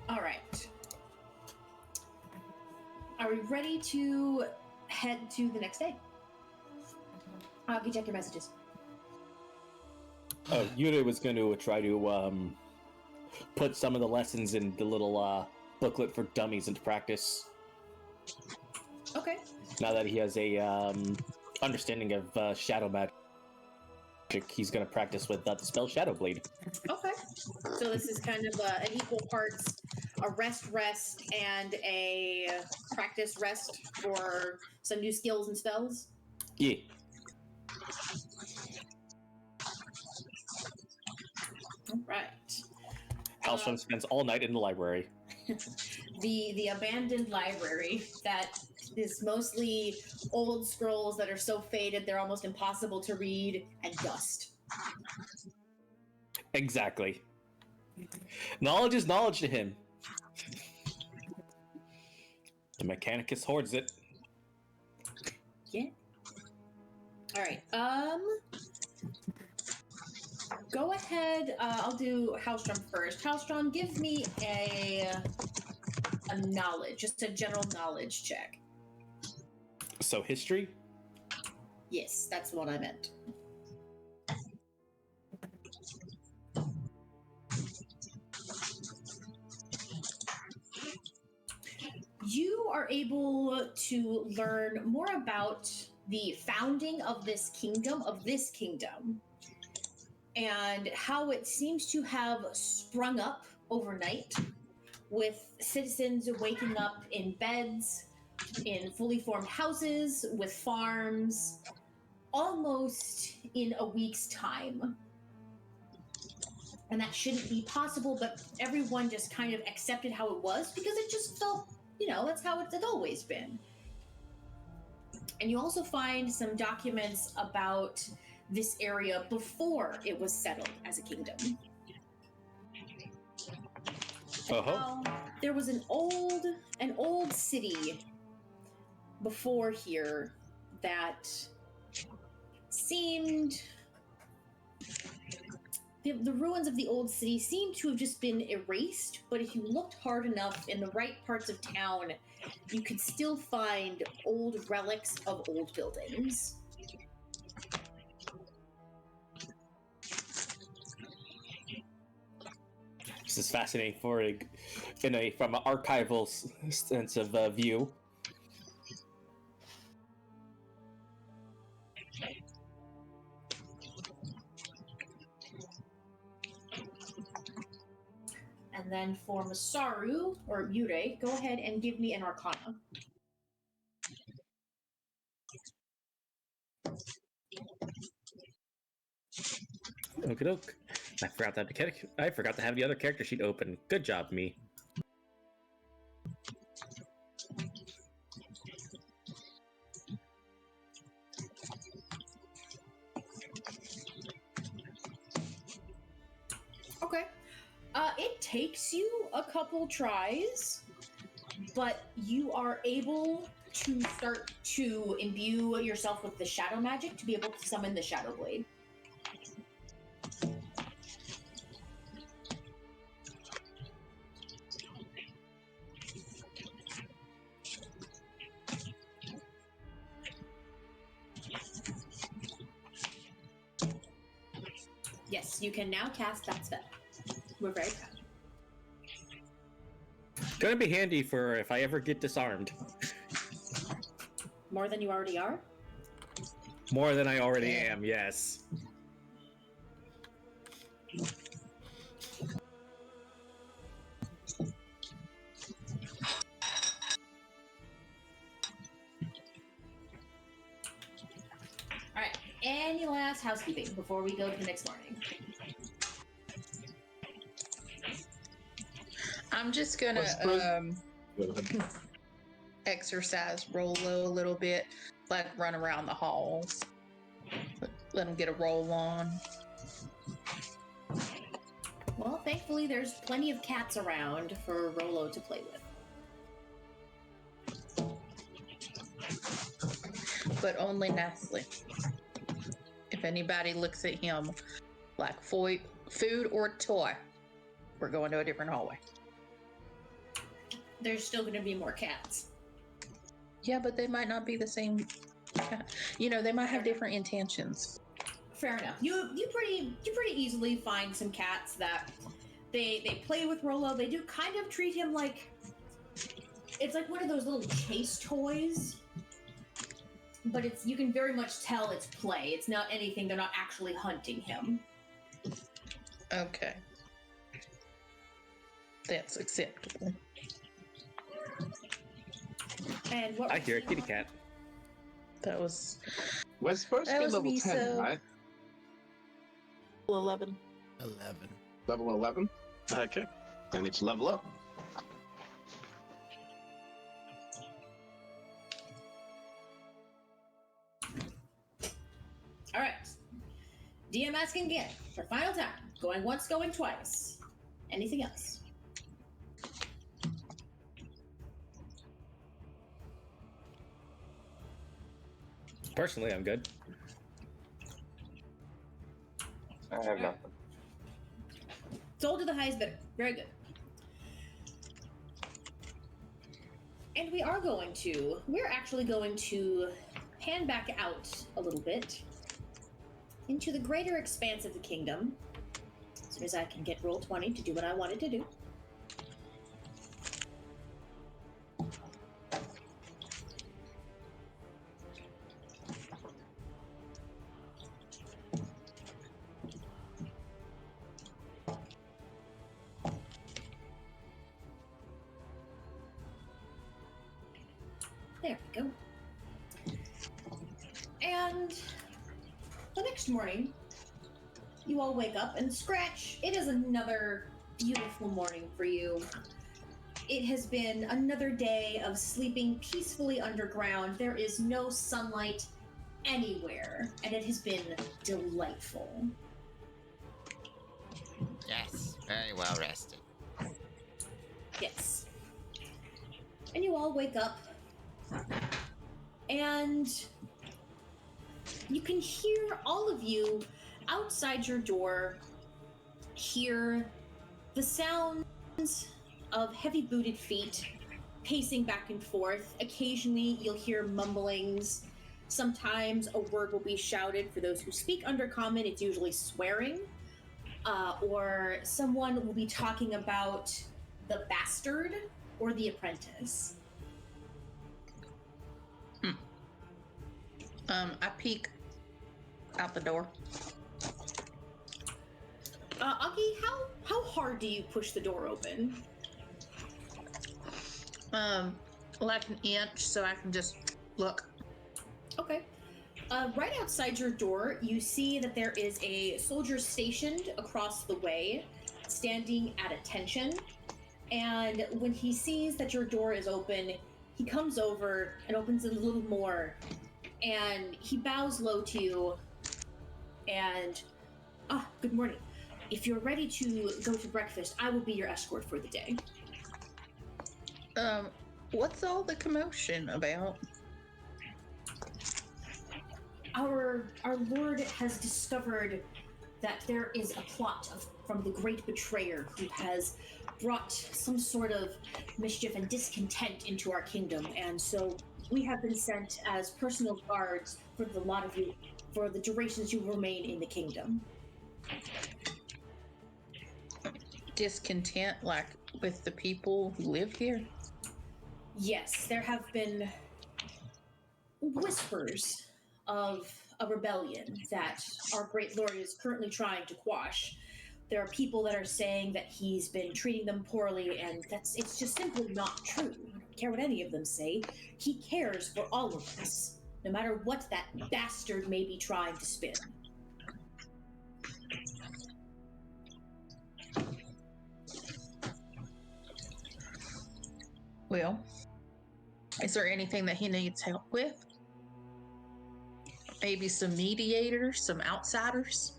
All right. Are we ready to head to the next day? Augie, check your messages. Oh, Yuta was going to try to put some of the lessons in the little booklet for dummies into practice. Okay. Now that he has a understanding of shadow magic, he's going to practice with the spell Shadow Blade. Okay. So this is kind of an equal parts a rest, and a practice rest for some new skills and spells? Yeah. All right. Halstrom spends all night in the library. The abandoned library that is mostly old scrolls that are so faded they're almost impossible to read, and dust. Exactly. Knowledge is knowledge to him. The Mechanicus hoards it. Yeah. All right. Go ahead. I'll do Halstrom first. Halstrom, give me a knowledge, just a general knowledge check. So history? Yes, that's what I meant. You are able to learn more about the founding of this kingdom, and how it seems to have sprung up overnight, with citizens waking up in beds, in fully formed houses, with farms, almost in a week's time. And that shouldn't be possible, but everyone just kind of accepted how it was because it just felt, that's how it's always been. And you also find some documents about this area before it was settled as a kingdom. There was an old city before here that seemed... The ruins of the old city seem to have just been erased, but if you looked hard enough in the right parts of town, you could still find old relics of old buildings. This is fascinating from an archival sense of view. And then for Masaru, or Yurei, go ahead and give me an Arcana. Okie-doke. I forgot to have the other character sheet open. Good job, me. Okay. It takes you a couple tries, but you are able to start to imbue yourself with the shadow magic to be able to summon the Shadow Blade. Yes, you can now cast that spell. We're very proud. Gonna be handy for if I ever get disarmed. More than you already are? More than I already am, yes. Alright, any last housekeeping before we go to the next morning? I'm just gonna exercise Rolo a little bit, like run around the halls. Let him get a roll on. Well, thankfully there's plenty of cats around for Rolo to play with. But only Nestle. If anybody looks at him like food or toy, we're going to a different hallway. There's still going to be more cats. Yeah, but they might not be the same. You know, they might have different intentions. Fair enough. You pretty easily find some cats that they play with Rolo. They do kind of treat him like it's like one of those little chase toys. But you can very much tell it's play. It's not anything. They're not actually hunting him. Okay. that's acceptable. And what I hear a kitty cat. That was We're supposed to That be was level me, 10, so- right? 11. 11. Level 11? Okay. I need to level up. All right. DM asking again for final time. Going once, going twice. Anything else? Personally, I'm good. I have nothing. Sold to the highest bidder. Very good. And we're actually going to pan back out a little bit into the greater expanse of the kingdom. As soon as I can get roll 20 to do what I wanted to do. There we go. And the next morning, you all wake up and Scratch, it is another beautiful morning for you. It has been another day of sleeping peacefully underground. There is no sunlight anywhere, and it has been delightful. Yes, very well rested. Yes. And you all wake up, and you can hear, all of you outside your door, hear the sounds of heavy booted feet pacing back and forth. Occasionally you'll hear mumblings. Sometimes a word will be shouted. For those who speak Undercommon, it's usually swearing. Or someone will be talking about the bastard or the apprentice. I peek out the door. Aki, how hard do you push the door open? Like an inch, so I can just look. Okay. Right outside your door, you see that there is a soldier stationed across the way, standing at attention. And when he sees that your door is open, he comes over and opens it a little more. And he bows low to you. And, good morning. If you're ready to go to breakfast, I will be your escort for the day. What's all the commotion about? Our Lord has discovered that there is a plot from the great betrayer who has brought some sort of mischief and discontent into our kingdom, and so we have been sent as personal guards for the lot of you for the durations you remain in the kingdom. discontent, like with the people who live here? Yes, there have been whispers of a rebellion that our great lord is currently trying to quash. There are people that are saying that he's been treating them poorly, and it's just simply not true. I don't care what any of them say. He cares for all of us, no matter what that bastard may be trying to spin. Well, is there anything that he needs help with? Maybe some mediators, some outsiders?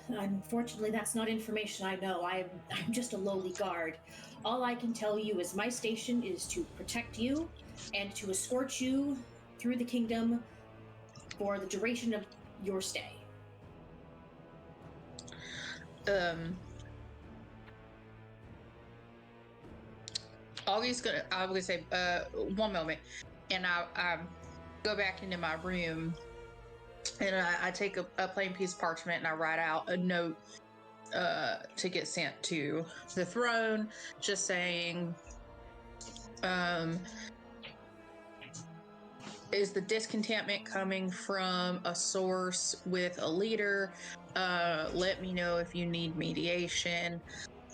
Unfortunately, that's not information I know. I'm just a lowly guard. All I can tell you is my station is to protect you and to escort you through the kingdom for the duration of your stay. I was gonna say, one moment, and I go back into my room, and I take a plain piece of parchment and I write out a note to get sent to the throne, just saying, is the discontentment coming from a source with a leader? Let me know if you need mediation.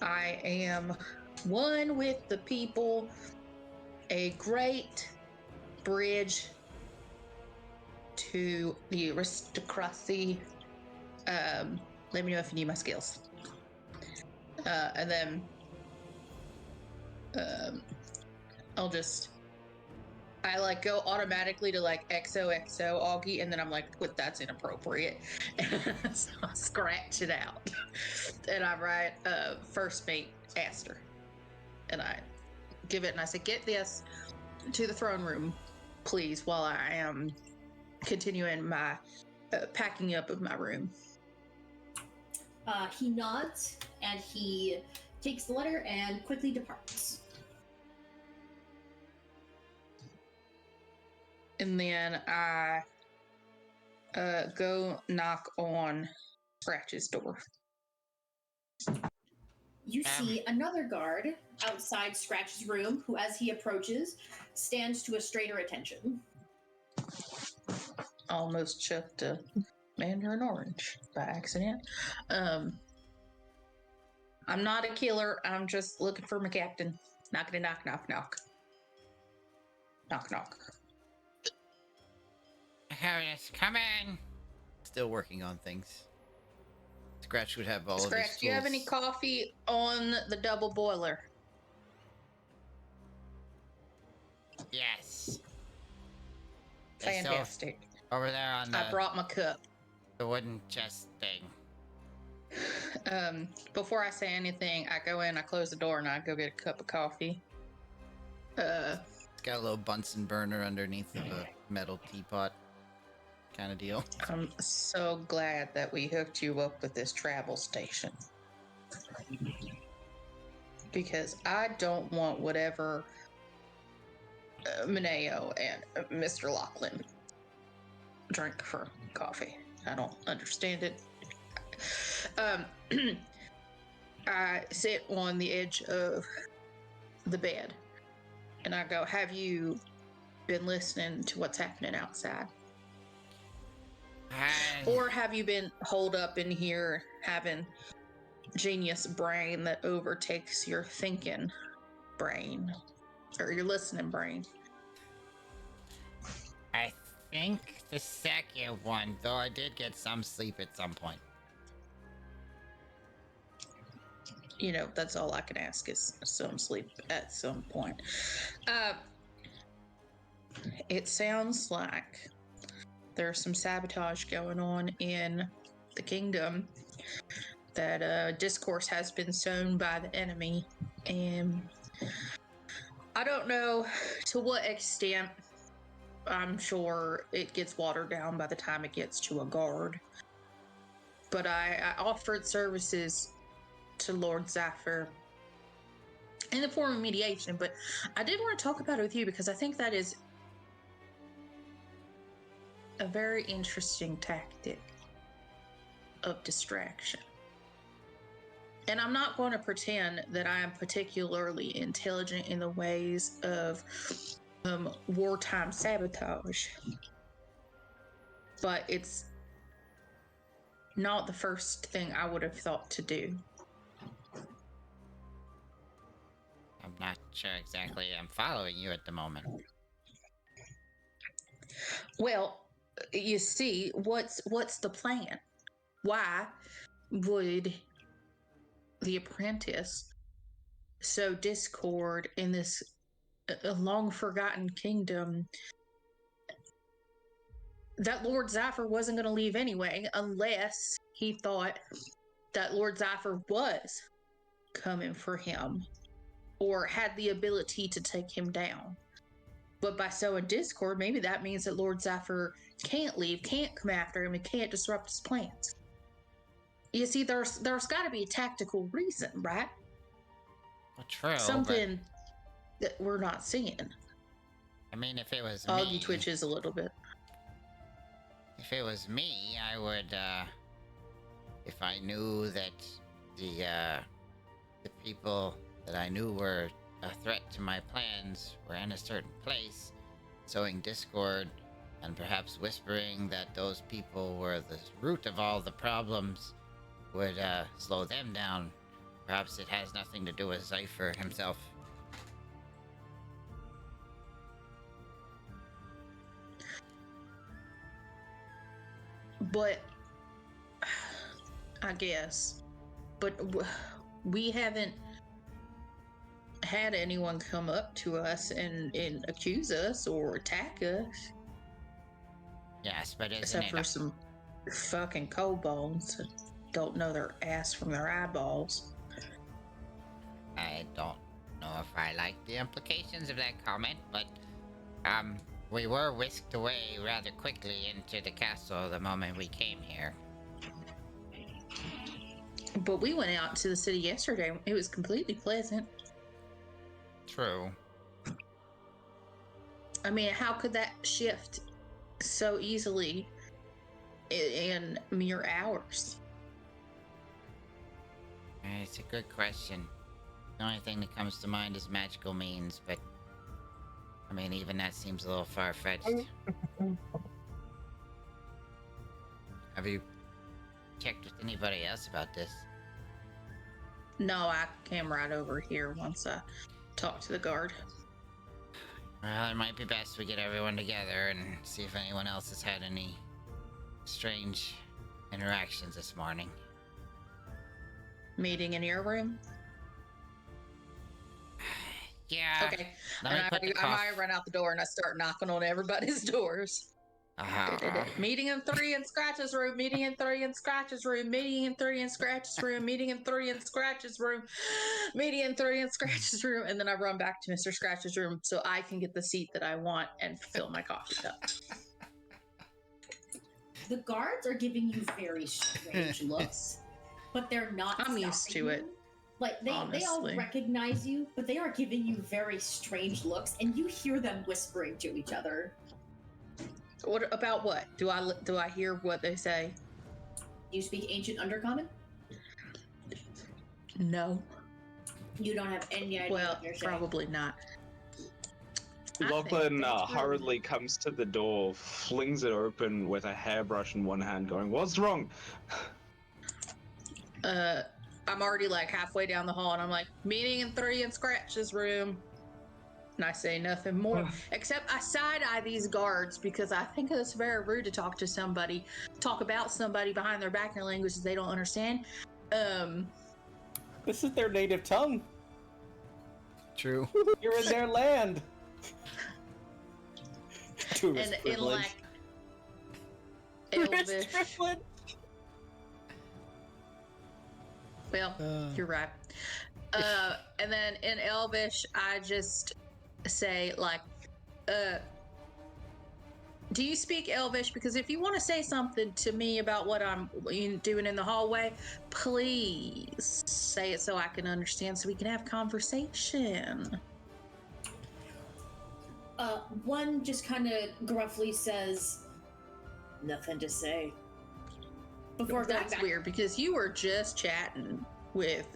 I am one with the people, a great bridge to the aristocracy. Let me know if you need my skills. And then I like go automatically to like XOXO Augie, and then I'm like, "What? That's inappropriate." So I scratch it out, and I write first mate Aster, and I give it, and I say, "Get this to the throne room, please," while I am continuing my packing up of my room. He nods and he takes the letter and quickly departs. And then I go knock on Scratch's door. You see another guard outside Scratch's room who, as he approaches, stands to a straighter attention. Almost chucked a mandarin orange by accident. I'm not a killer. I'm just looking for my captain. Knockity knock, knock, knock. Knock, knock. Harris, come in. Still working on things. Scratch would have all of his Scratch, do you have any tools. coffee on the double boiler? Yes. Fantastic. Over there on I brought my cup. the wooden chest thing. Before I say anything, I go in, I close the door, and I go get a cup of coffee. It's got a little Bunsen burner underneath of a metal teapot kind of deal. I'm so glad that we hooked you up with this travel station. Because I don't want whatever Mineo and Mr. Lachlan drink for coffee. I don't understand it. I sit on the edge of the bed and I go, have you been listening to what's happening outside? Or have you been holed up in here having genius brain that overtakes your thinking brain or your listening brain? I think the second one, though I did get some sleep at some point. You know, that's all I can ask is some sleep at some point. It sounds like there's some sabotage going on in the kingdom, that discourse has been sown by the enemy, and I don't know to what extent. I'm sure it gets watered down by the time it gets to a guard, but I offered services to Lord Zephyr in the form of mediation, but I did want to talk about it with you because I think that is a very interesting tactic of distraction. And I'm not going to pretend that I am particularly intelligent in the ways of wartime sabotage. But it's not the first thing I would have thought to do. I'm not sure exactly I'm following you at the moment. Well, you see, what's the plan? Why would the apprentice sow discord in this long forgotten kingdom that Lord Zephyr wasn't going to leave anyway, unless he thought that Lord Zephyr was coming for him or had the ability to take him down? But by sowing discord, maybe that means that Lord Zephyr can't leave, can't come after him, and can't disrupt his plans. You see, there's got to be a tactical reason, right? Well, true, Something that we're not seeing. I mean, if it was Augie me, twitches a little bit. if it was me, I would, if I knew that the people that I knew were a threat to my plans were in a certain place, sowing discord and perhaps whispering that those people were the root of all the problems would slow them down. Perhaps it has nothing to do with Zephyr himself. But I guess. But we haven't had anyone come up to us and accuse us or attack us. Yes, but isn't Except it for some fucking kobolds that don't know their ass from their eyeballs. I don't know if I like the implications of that comment, but we were whisked away rather quickly into the castle the moment we came here. But we went out to the city yesterday. It was completely pleasant. True. I mean, how could that shift so easily in mere hours? It's a good question. The only thing that comes to mind is magical means, but I mean, even that seems a little far-fetched. Have you checked with anybody else about this? No, I came right over here once I talked to the guard. Well, it might be best we get everyone together and see if anyone else has had any strange interactions this morning. Meeting in your room? Yeah. Okay. Let me And put the I might run out the door and I start knocking on everybody's doors. Meeting in 3 in Scratch's room, meeting in 3 in Scratch's room, meeting in 3 in Scratch's room, meeting in 3 in Scratch's room, meeting in 3 in Scratch's room, and then I run back to Mr. Scratch's room so I can get the seat that I want and fill my coffee cup. The guards are giving you very strange looks, but they're not. I'm used to it. Like they all recognize you, but they are giving you very strange looks, and you hear them whispering to each other. What about what? Do I hear what they say? Do you speak Ancient Undercommon? No. You don't have any idea Well, what they're saying? probably not. Lachlan hurriedly comes to the door, flings it open with a hairbrush in one hand, going, "What's wrong?" I'm already like halfway down the hall and I'm like, meeting in 3 in Scratch's room. And I say nothing more, except I side-eye these guards because I think it's very rude to talk about somebody behind their back in a language that they don't understand. This is their native tongue. True. You're in their land. And in like Elvish. Well, you're right. And then in Elvish, I just say like, do you speak Elvish? Because if you want to say something to me about what I'm doing in the hallway, please say it so I can understand, so we can have conversation. One just kind of gruffly says, "Nothing to say." Before That's weird because you were just chatting with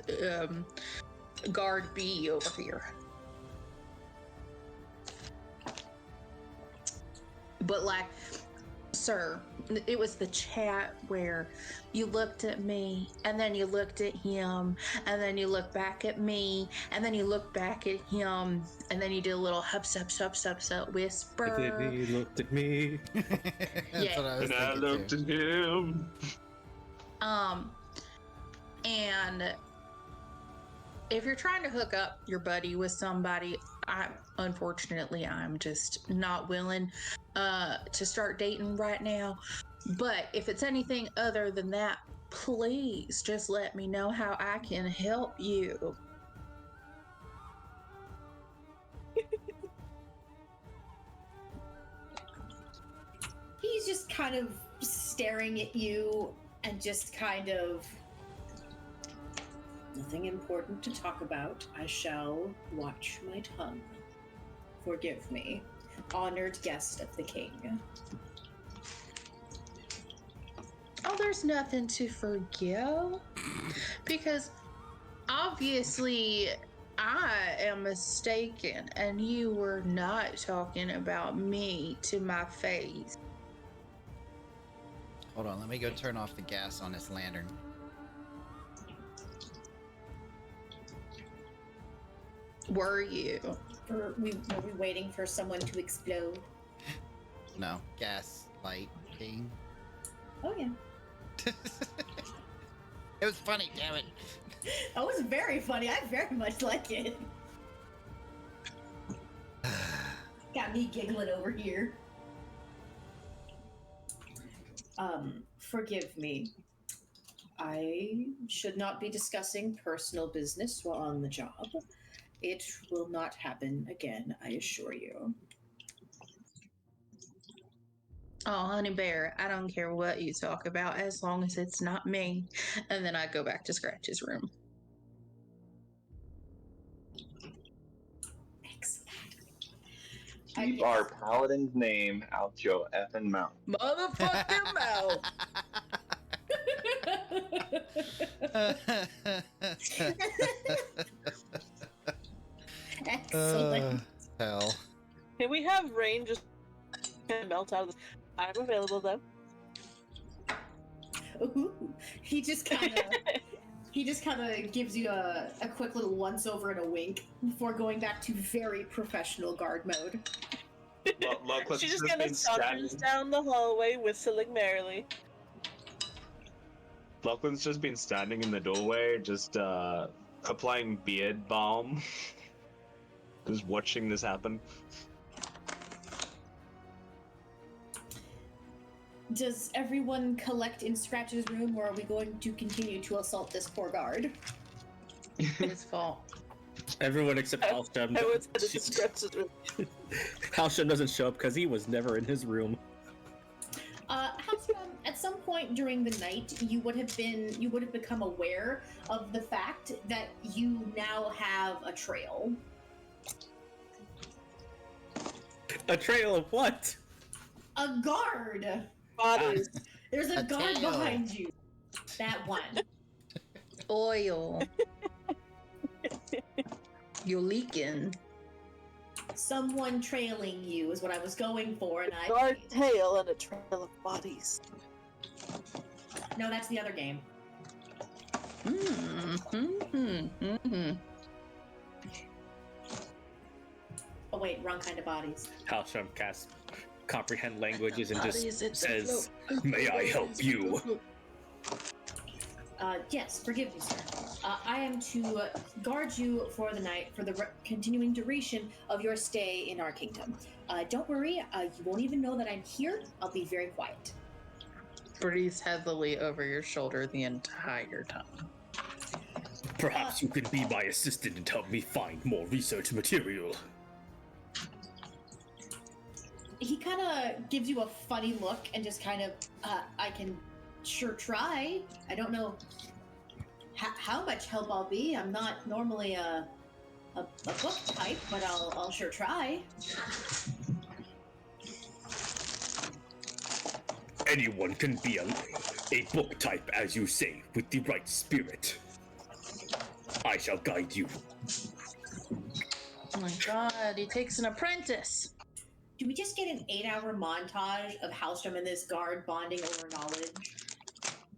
guard B over here. But like, sir, it was the chat where you looked at me and then you looked at him and then you looked back at me and then you looked back at him and then you did a little hups whisper. And then he looked at me. That's Yeah. what I was And I thinking looked too. at him. And if you're trying to hook up your buddy with somebody, unfortunately I'm just not willing to start dating right now. But if it's anything other than that, please just let me know how I can help you. He's just kind of staring at you and just kind of, nothing important to talk about. I shall watch my tongue. Forgive me, honored guest of the king. Oh, there's nothing to forgive. Because obviously I am mistaken and you were not talking about me to my face. Hold on, let me go turn off the gas on this lantern. Were you? Were we waiting for someone to explode? No, gas light king. Oh yeah. It was funny, damn it. That was very funny. I very much like it. Got me giggling over here. Forgive me. I should not be discussing personal business while on the job. It will not happen again, I assure you. Oh, honey bear, I don't care what you talk about as long as it's not me. And then I go back to Scratch's room. Excellent. Keep our paladin's name out your effing mouth. Motherfucking mouth. Excellent. Hell. Can we have rain just kind of melt out of this? I'm available though. Ooh, he just kind of gives you a quick little once over and a wink before going back to very professional guard mode. Lachlan's She just been kind of saunters standing- down the hallway, whistling merrily. Lachlan's just been standing in the doorway, just applying beard balm. Just watching this happen. Does everyone collect in Scratch's room, or are we going to continue to assault this poor guard? His fault. Everyone except Halsham. I would say this is Scratch's room. Halsham doesn't show up because he was never in his room. At some point during the night, you would have become aware of the fact that you now have a trail. A trail of what? A guard. Bodies. There's a guard tail. behind you. That one. Oil. You're leaking. Someone trailing you is what I was going for, and Guard tail and a trail of bodies. No, that's the other game. Oh wait, wrong kind of bodies. Halsham casts comprehend languages and Bodies, just it's says, float. "May I help you?" Yes, forgive me, sir. I am to guard you for the night for the continuing duration of your stay in our kingdom. Don't worry, you won't even know that I'm here. I'll be very quiet. Breathes heavily over your shoulder the entire time. Perhaps you could be my assistant and help me find more research material. He kind of gives you a funny look and just kind of, I can sure try. I don't know how much help I'll be. I'm not normally a book type, but I'll sure try. Anyone can be a book type, as you say, with the right spirit. I shall guide you. Oh my god, he takes an apprentice. Do we just get an 8-hour montage of Halstrom and this guard bonding over knowledge?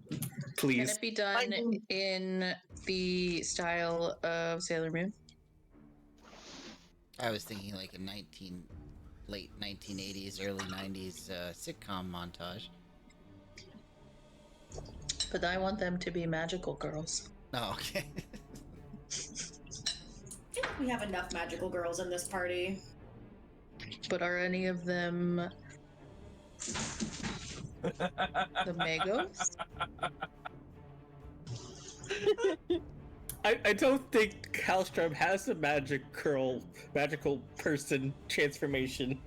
Can Please. it be done in the style of Sailor Moon? I was thinking like a late 1980s, early 90s sitcom montage. But I want them to be magical girls. Oh, okay. I think we have enough magical girls in this party. But are any of them the Magos? I don't think Halstrom has a magical person transformation.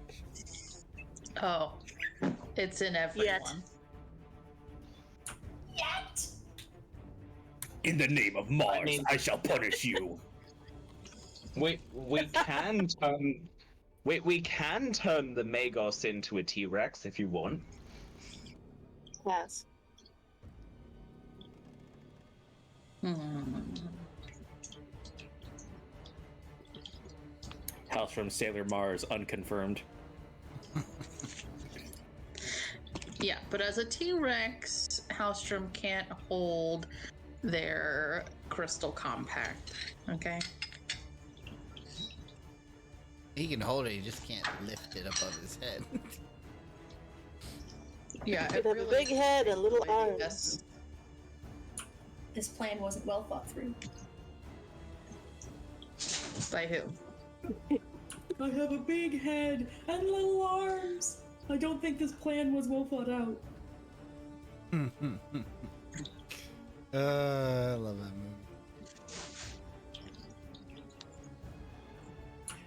Oh, it's in everyone. Yet! In the name of Mars, I shall punish you. We can turn we can turn the Magos into a T-Rex if you want. Yes. Halstrom, Sailor Mars, unconfirmed. Yeah, but as a T-Rex, Halstrom can't hold their crystal compact. Okay. He can hold it, he just can't lift it above his head. Yeah, It have a big head and little arms. Yes. This plan wasn't well thought through. By who? I have a big head and little arms. I don't think this plan was well thought out. I love that movie.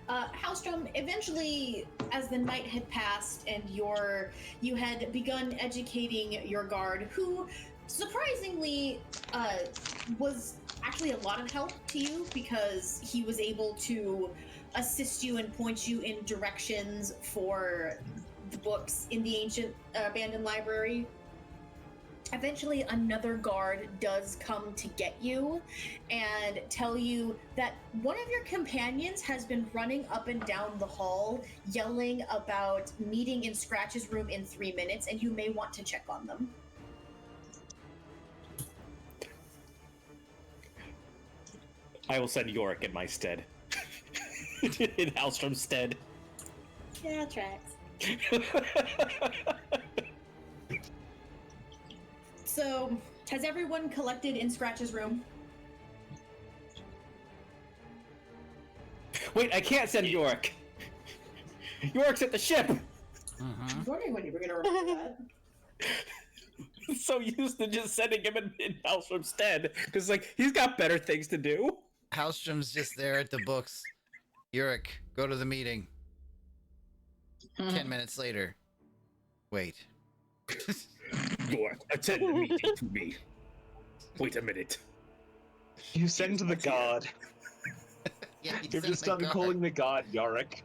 Halstrom, eventually, as the night had passed and you had begun educating your guard, who surprisingly was actually a lot of help to you because he was able to assist you and point you in directions for the books in the ancient abandoned library. Eventually, another guard does come to get you and tell you that one of your companions has been running up and down the hall yelling about meeting in Scratch's room in 3 minutes, and you may want to check on them. I will send Yorick in my stead. In Halstrom's stead. Yeah, tracks. So, has everyone collected in Scratch's room? Wait, I can't send Yorick. Yorick's at the ship. I was wondering when you were going to remember that. So used to just sending him in Halstrom's stead because, like, he's got better things to do. Halstrom's just there at the books. Yorick, go to the meeting. 10 minutes later. Wait. Yorick, attend the meeting to me. Wait a minute. You send the guard. Yeah, You've just started calling the guard Yorick.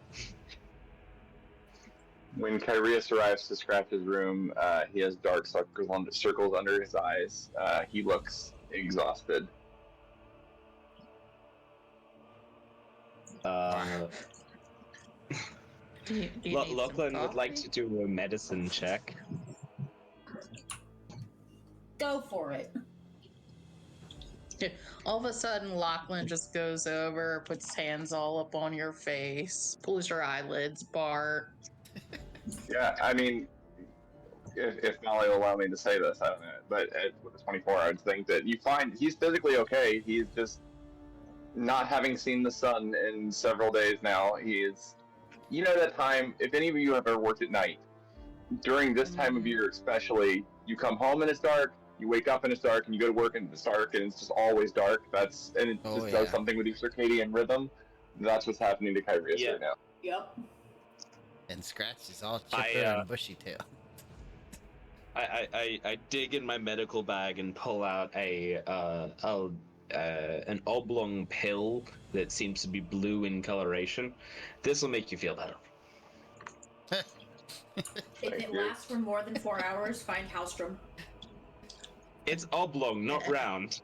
When Kyrius arrives to Scratch's room, he has dark circles under his eyes. He looks exhausted. Lachlan would like to do a medicine check. Go for it. All of a sudden, Lachlan just goes over, puts his hands all up on your face, pulls your eyelids, Bart. Yeah, I mean, if Molly will allow me to say this, I don't know, but with the 24, I would think that you find he's physically okay. He's just not having seen the sun in several days now. He is, you know, that time. If any of you have ever worked at night, during this time of year especially, you come home and it's dark. You wake up and it's dark, and you go to work and it's dark, and it's just always dark. And it just does something with your circadian rhythm. That's what's happening to Kyrius right now. Yep. And Scratch is all chipper and bushy tail. I dig in my medical bag and pull out an oblong pill that seems to be blue in coloration. This will make you feel better. If it lasts for more than 4 hours, find Halstrom. It's oblong, not round.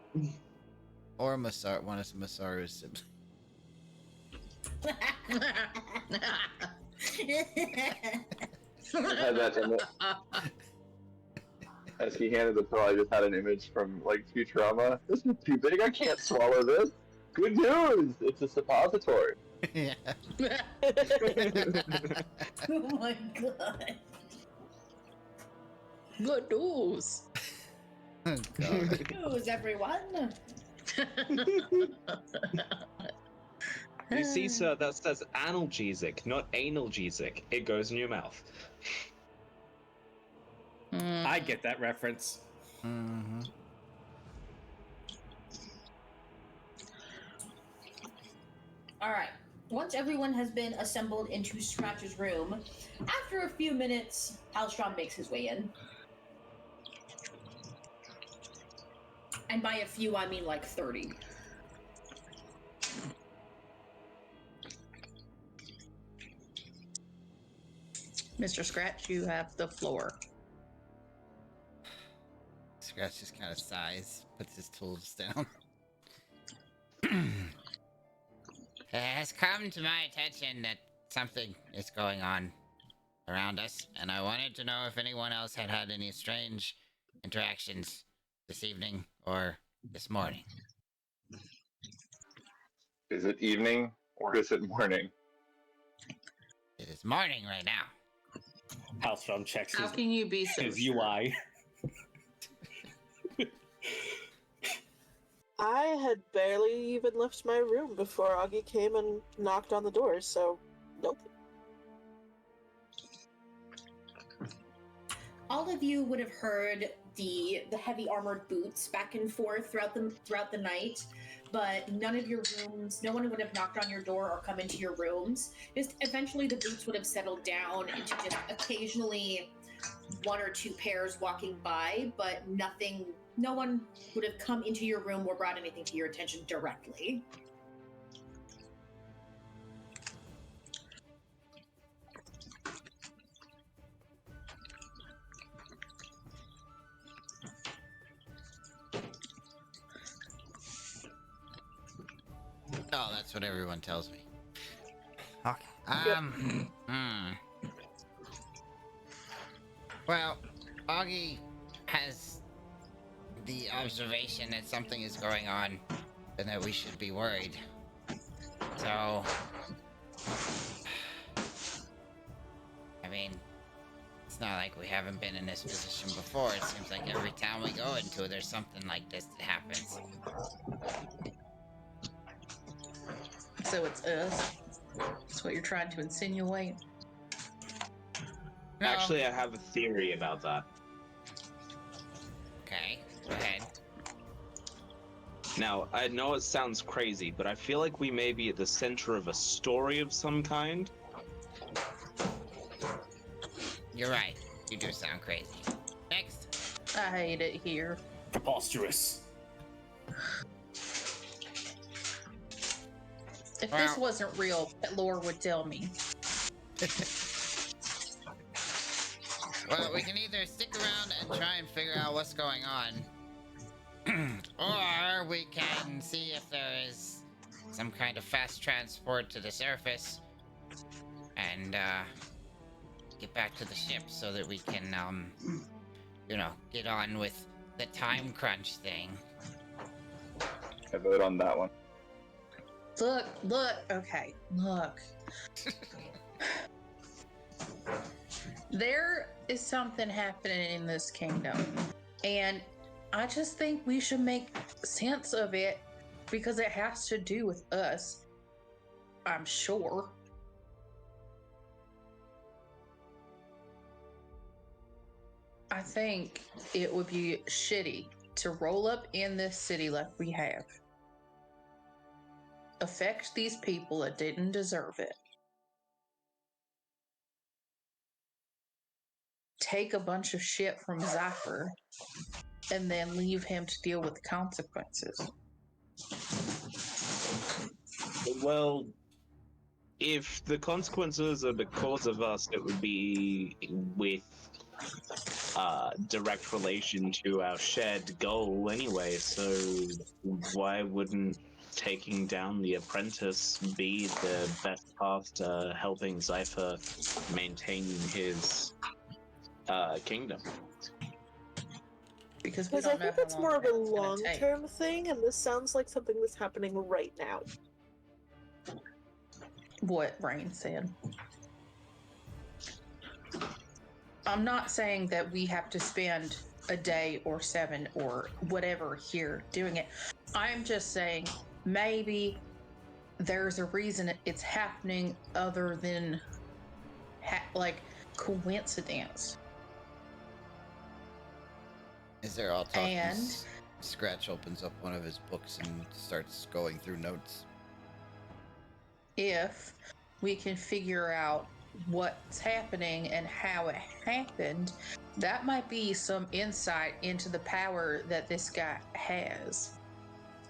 Or Masar, one of Masaru's siblings. Had that image. As he handed the pill, I just had an image from like Futurama. This is too big. I can't swallow this. Good news! It's a suppository. Yeah. Oh my god. Good news. Oh, God. News, everyone. You see, sir, that says analgesic, not analgesic. It goes in your mouth. I get that reference. Mm-hmm. All right. Once everyone has been assembled into Scratch's room, after a few minutes, Halstrom makes his way in. And by a few, I mean like 30. Mr. Scratch, you have the floor. Scratch just kind of sighs, puts his tools down. It has come to my attention that something is going on around us, and I wanted to know if anyone else had had any strange interactions this evening or this morning. Is it evening or is it morning? It is morning right now. Halstrom checks How can you be so his sure? UI. I had barely even left my room before Augie came and knocked on the door, so nope. All of you would have heard the heavy armored boots back and forth throughout the night, but none of your rooms, no one would have knocked on your door or come into your rooms. Just eventually the boots would have settled down into just occasionally one or two pairs walking by, but nothing, no one would have come into your room or brought anything to your attention directly. Oh, that's what everyone tells me. Okay. Well, Augie has the observation that something is going on and that we should be worried. So, I mean, it's not like we haven't been in this position before. It seems like every town we go into, there's something like this that happens. So it's us. That's what you're trying to insinuate. No. Actually, I have a theory about that. Okay, go ahead. Now, I know it sounds crazy, but I feel like we may be at the center of a story of some kind. You're right. You do sound crazy. Next. I hate it here. Preposterous. If Well- this wasn't real, that lore would tell me. Well, we can either stick around and try and figure out what's going on, or we can see if there is some kind of fast transport to the surface and get back to the ship so that we can, get on with the time crunch thing. I vote on that one. Look, okay, look. There is something happening in this kingdom, and I just think we should make sense of it because it has to do with us, I'm sure. I think it would be shitty to roll up in this city like we have. Affect these people that didn't deserve it. Take a bunch of shit from Zephyr and then leave him to deal with the consequences. Well, if the consequences are because of us, it would be with direct relation to our shared goal anyway, so why wouldn't taking down the apprentice be the best path to helping Zypher maintain his kingdom? Because we Because I don't know think how that's long more of a that's going to take. long-term thing, and this sounds like something that's happening right now. What Rain said. I'm not saying that we have to spend a day or 7 or whatever here doing it. I'm just saying maybe there's a reason it's happening other than like coincidence. Is there all talk? And Scratch opens up one of his books and starts going through notes. if we can figure out what's happening and how it happened, that might be some insight into the power that this guy has,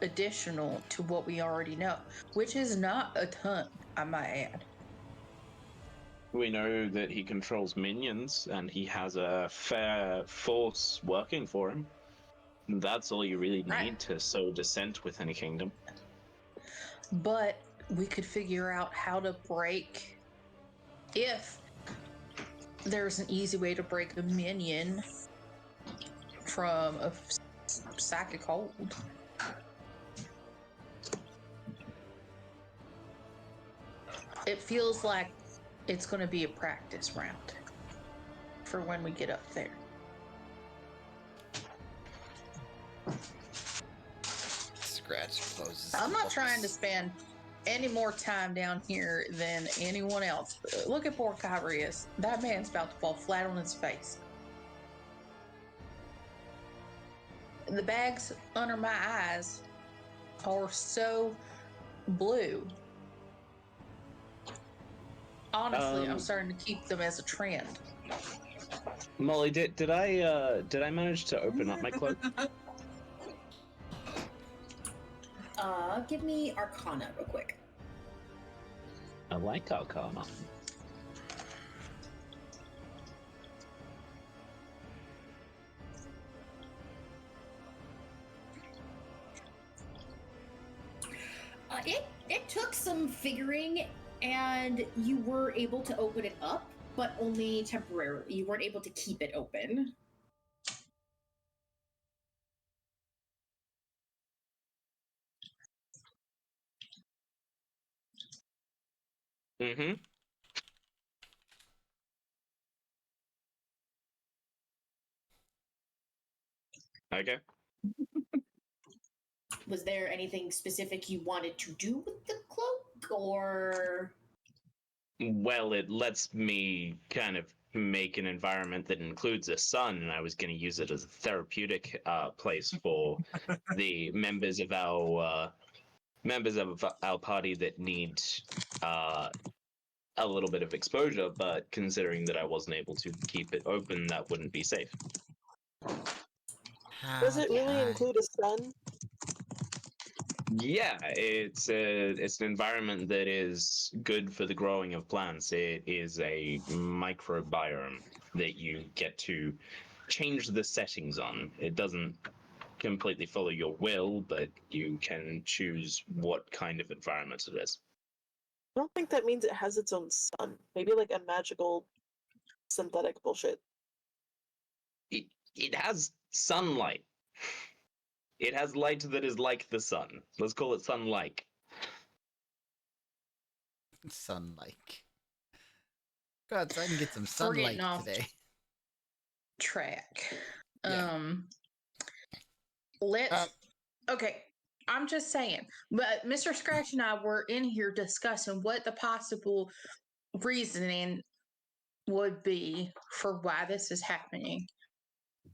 additional to what we already know, which is not a ton, I might add. We know that he controls minions and he has a fair force working for him. That's all you really need to sow dissent within a kingdom. But we could figure out how to break, if there's an easy way to break a minion from a psychic hold. It feels like it's going to be a practice round for when we get up there. Scratch closes. I'm not trying to spend any more time down here than anyone else. Look at poor Kyrius. That man's about to fall flat on his face. The bags under my eyes are so blue. Honestly, I'm starting to keep them as a trend. Molly, did I manage to open up my cloak? Give me Arcana real quick. I like Arcana. It took some figuring, and you were able to open it up, but only temporarily. You weren't able to keep it open. Mm-hmm. Okay. Was there anything specific you wanted to do with the cloak, or? Well, it lets me kind of make an environment that includes a sun, and I was going to use it as a therapeutic place for the members of our party that need a little bit of exposure. But considering that I wasn't able to keep it open, that wouldn't be safe. Does it really include a sun? Yeah, it's an environment that is good for the growing of plants. It is a microbiome that you get to change the settings on. It doesn't completely follow your will, but you can choose what kind of environment it is. I don't think that means it has its own sun. Maybe like a magical synthetic bullshit. It has sunlight. It has light that is like the sun. Let's call it sun-like. Sun-like. Go outside and get some sunlight today. Track. Yeah. Let's. Okay, I'm just saying. But Mr. Scratch and I were in here discussing what the possible reasoning would be for why this is happening.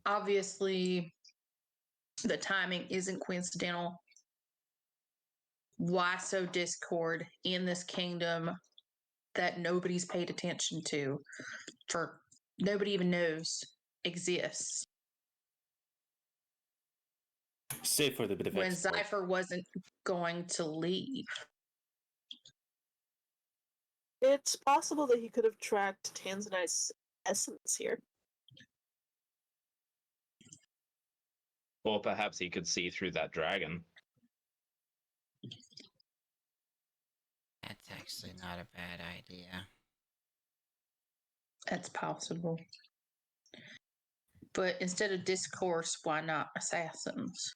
Obviously, the timing isn't coincidental. Why sow discord in this kingdom that nobody's paid attention to, for nobody even knows exists? Save for the bit of when export. Zypher wasn't going to leave. It's possible that he could have tracked Tanzanite's essence here. Or perhaps he could see through that dragon. That's actually not a bad idea. That's possible. But instead of discourse, why not assassins?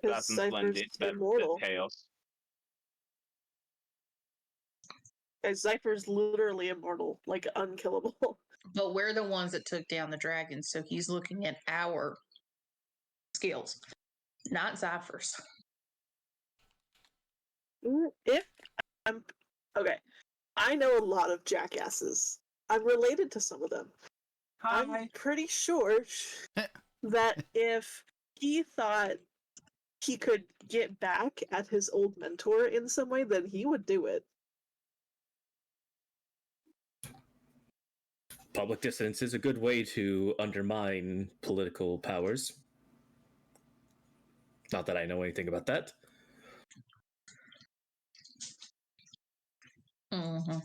Because Assassin's Cypher's blended better immortal. with chaos. And Cypher's literally immortal, like unkillable. But we're the ones that took down the dragon, so he's looking at our skills, not Cypher's. If I'm okay, I know a lot of jackasses. I'm related to some of them. I'm pretty sure that if he thought he could get back at his old mentor in some way, then he would do it. Public dissidence is a good way to undermine political powers. Not that I know anything about that. Mm-hmm.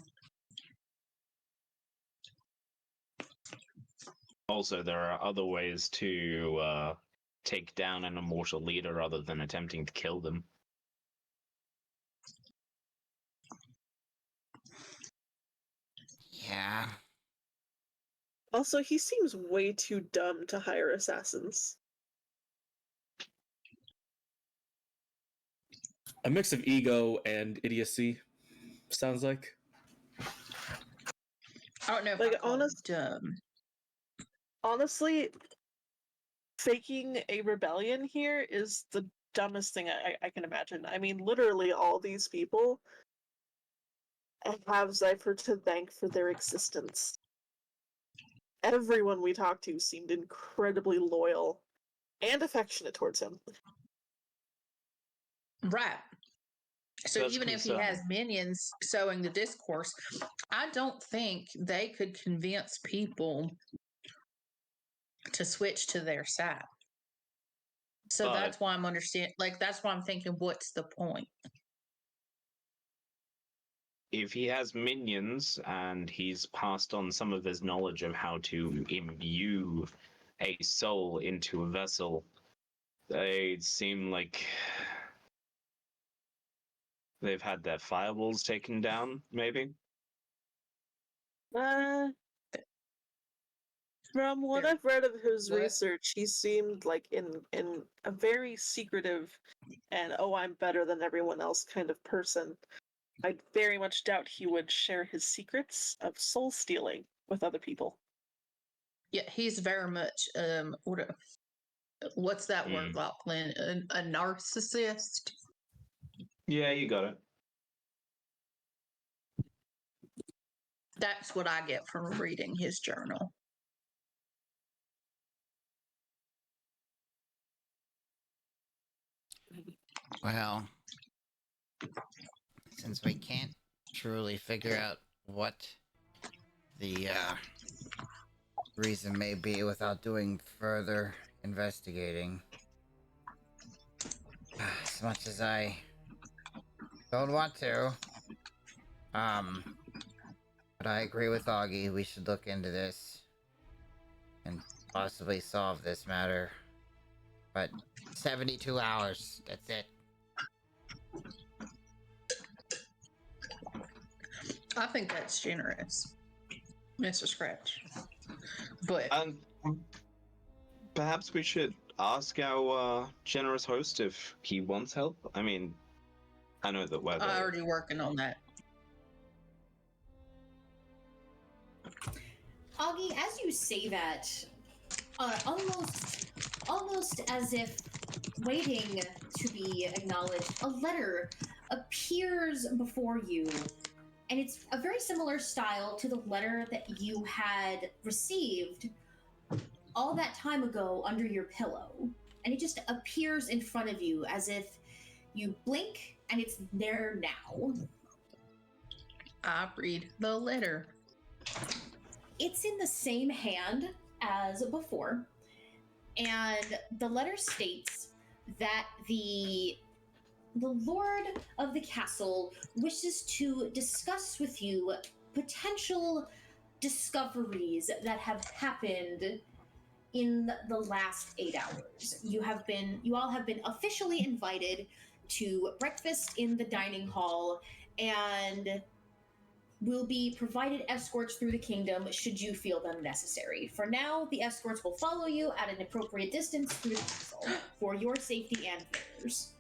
Also, there are other ways to take down an immortal leader other than attempting to kill them. Yeah. Also, he seems way too dumb to hire assassins. A mix of ego and idiocy, sounds like. I don't know if Like, I call it dumb. Honestly, faking a rebellion here is the dumbest thing I can imagine. I mean, literally all these people have Cypher to thank for their existence. Everyone we talked to seemed incredibly loyal and affectionate towards him. Right. So That's even if he has minions sowing the discourse, I don't think they could convince people to switch to their side. So But- that's why that's why I'm thinking, what's the point? If he has minions and he's passed on some of his knowledge of how to imbue a soul into a vessel, they seem like they've had their firewalls taken down, maybe? From what There- I've read of his What? research, he seemed like in a very secretive and I'm better than everyone else kind of person. I very much doubt he would share his secrets of soul stealing with other people. Yeah, he's very much what's that word, Lachlan? A narcissist. Yeah, you got it. That's what I get from reading his journal. Well, since we can't truly figure out what the reason may be without doing further investigating, as much as I don't want to, but I agree with Augie, we should look into this and possibly solve this matter. But 72 hours, that's it. I think that's generous, Mr. Scratch. But Perhaps we should ask our generous host if he wants help. I mean, I know that we're I'm already working on that. Augie, as you say that, almost as if waiting to be acknowledged, a letter appears before you, and it's a very similar style to the letter that you had received all that time ago under your pillow, and it just appears in front of you as if you blink and it's there now. I read the letter. It's in the same hand as before, and the letter states that the Lord of the Castle wishes to discuss with you potential discoveries that have happened in the last 8 hours. You all have been officially invited to breakfast in the dining hall and will be provided escorts through the kingdom should you feel them necessary. For now, the escorts will follow you at an appropriate distance through the castle for your safety and theirs.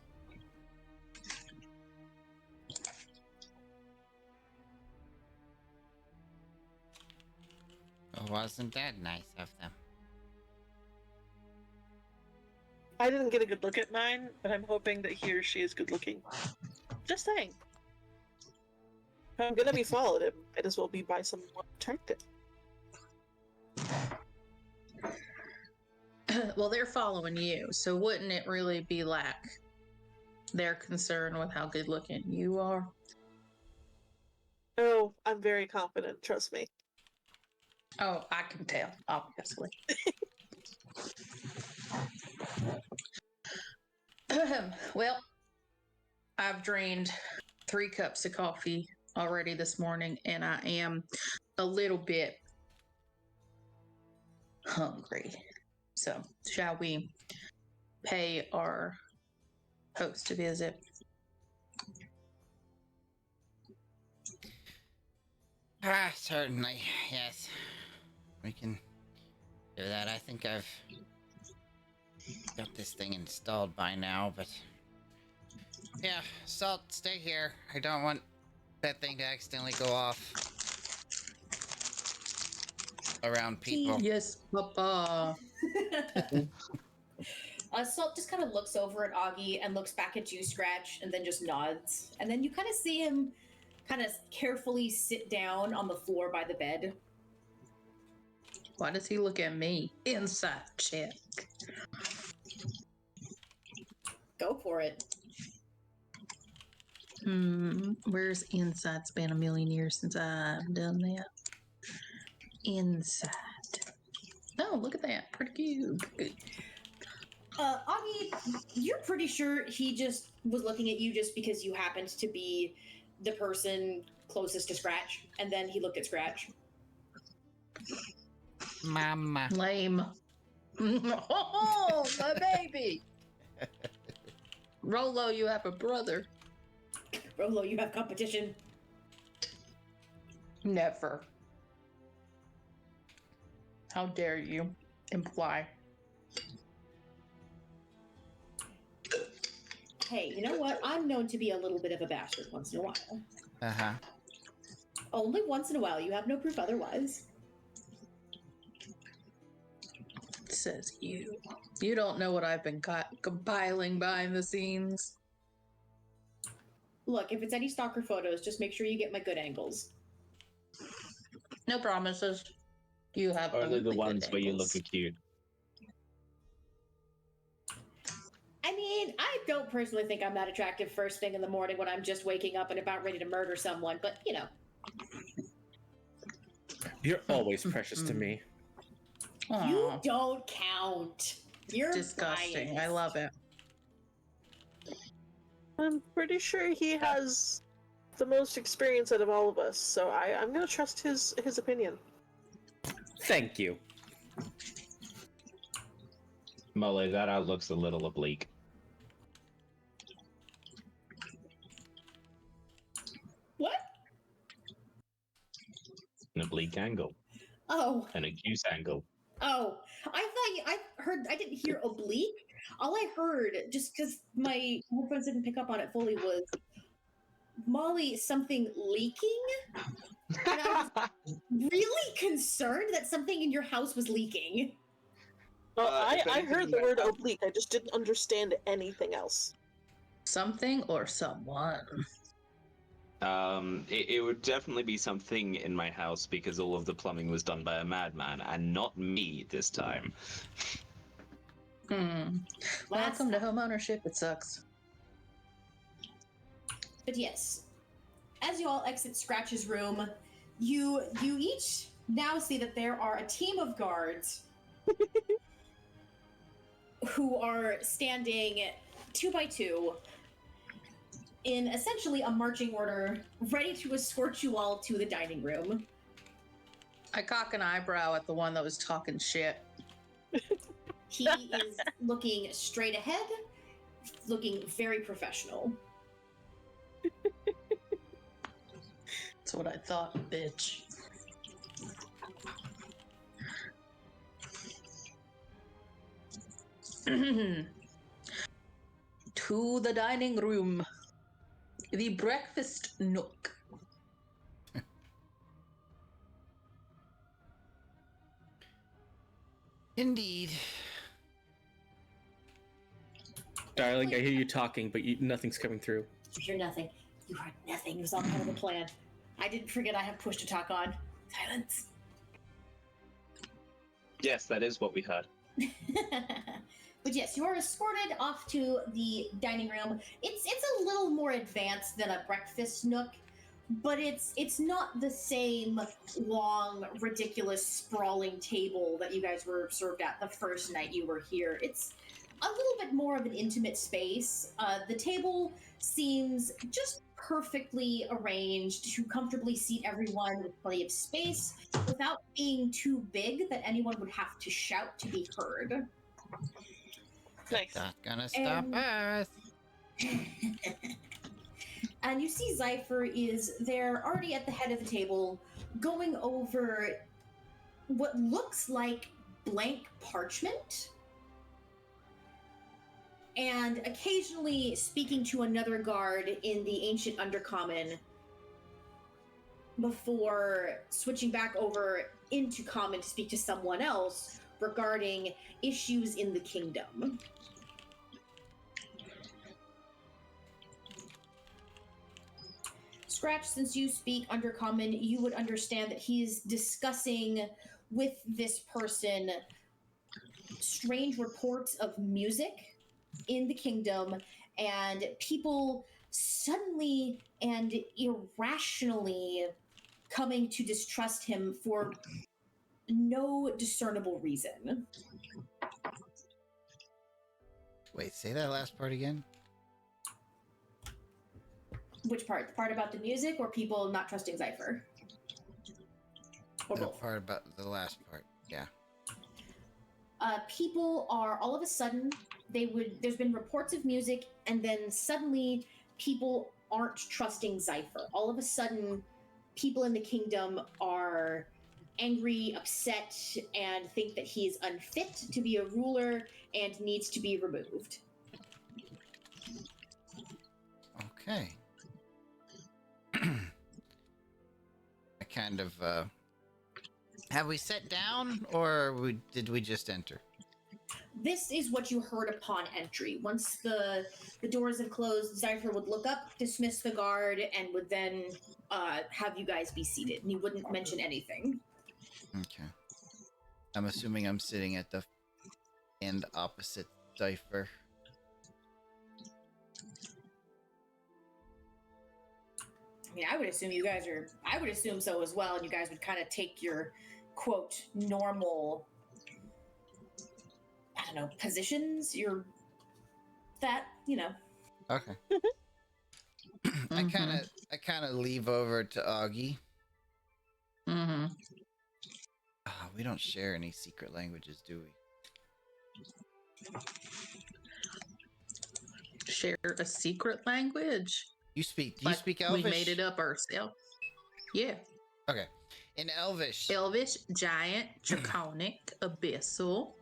Wasn't that nice of them? I didn't get a good look at mine, but I'm hoping that he or she is good looking. Just saying. If I'm gonna be followed, it might as well be by someone attractive. Well, they're following you, so wouldn't it really be lack their concern with how good looking you are? Oh, I'm very confident, trust me. Oh, I can tell, obviously. Well, I've drained 3 cups of coffee already this morning, and I am a little bit hungry. So, shall we pay our host a visit? Certainly, yes. We can do that. I think I've got this thing installed by now, but yeah, Salt, stay here. I don't want that thing to accidentally go off around people. Yes, Papa. Salt just kind of looks over at Augie and looks back at you, Scratch, and then just nods. And then you kind of see him kind of carefully sit down on the floor by the bed. Why does he look at me? Inside check. Go for it. Where's inside? It's been a million years since I've done that. Inside. Oh, look at that. Pretty cute. Augie, you're pretty sure he just was looking at you just because you happened to be the person closest to Scratch, and then he looked at Scratch. Mama. Lame. Oh, my baby. Rolo, you have a brother. Rolo, you have competition. Never. How dare you imply? Hey, you know what? I'm known to be a little bit of a bastard once in a while. Uh-huh. Only once in a while. You have no proof otherwise. Says you. You don't know what I've been compiling behind the scenes. Look, if it's any stalker photos, just make sure you get my good angles. No promises. You have Only the good ones where you angles. look cute. I mean, I don't personally think I'm that attractive first thing in the morning when I'm just waking up and about ready to murder someone, but you know. You're always precious to me. Aw, You don't count. You're disgusting. biased. I love it. I'm pretty sure he has the most experience out of all of us, so I'm gonna trust his opinion. Thank you. Molly, that outlook's a little oblique. What? An oblique angle. Oh. An acute angle. Oh. I didn't hear oblique. All I heard, just because my headphones didn't pick up on it fully, was Molly, something leaking? And I was really concerned that something in your house was leaking. Well, if I anything, heard the my word house- oblique, I just didn't understand anything else. Something or someone. It would definitely be something in my house because all of the plumbing was done by a madman and not me this time. Welcome to home ownership. It sucks. But yes, as you all exit Scratch's room, you each now see that there are a team of guards who are standing 2 by 2 in essentially a marching order, ready to escort you all to the dining room. I cock an eyebrow at the one that was talking shit. He is looking straight ahead, looking very professional. That's what I thought, bitch. To the dining room. The breakfast nook. Indeed. Darling, I hear you talking, but nothing's coming through. You hear nothing. You heard nothing. It was all part of the plan. I didn't forget I have push to talk on. Silence. Yes, that is what we heard. But yes, you are escorted off to the dining room. It's a little more advanced than a breakfast nook, but it's not the same long, ridiculous, sprawling table that you guys were served at the first night you were here. It's a little bit more of an intimate space. The table seems just perfectly arranged to comfortably seat everyone with plenty of space without being too big that anyone would have to shout to be heard. Nice. Not gonna stop us. And you see Zypher is there already at the head of the table going over what looks like blank parchment and occasionally speaking to another guard in the ancient undercommon before switching back over into common to speak to someone else regarding issues in the kingdom. Scratch, since you speak undercommon, you would understand that he's discussing with this person strange reports of music in the kingdom and people suddenly and irrationally coming to distrust him for no discernible reason. Wait, say that last part again? Which part? The part about the music or people not trusting Zypher? Or The both? part about the last part, yeah. People are all of a sudden, there's been reports of music and then suddenly people aren't trusting Zypher. All of a sudden, people in the kingdom are angry, upset, and think that he is unfit to be a ruler and needs to be removed. Okay. I kind of, have we sat down, or did we just enter? This is what you heard upon entry. Once the doors had closed, Zypher would look up, dismiss the guard, and would then have you guys be seated. And he wouldn't mention anything. Okay. I'm assuming I'm sitting at the end opposite Zypher. I mean, I would assume so as well, and you guys would kind of take your, quote, normal, I don't know, positions, Okay. I kind of leave over to Augie. Mm-hmm. We don't share any secret languages, do we? Share a secret language. You speak Elvish? We made it up ourselves. Yeah. Okay. In Elvish. Elvish, giant, draconic, abyssal.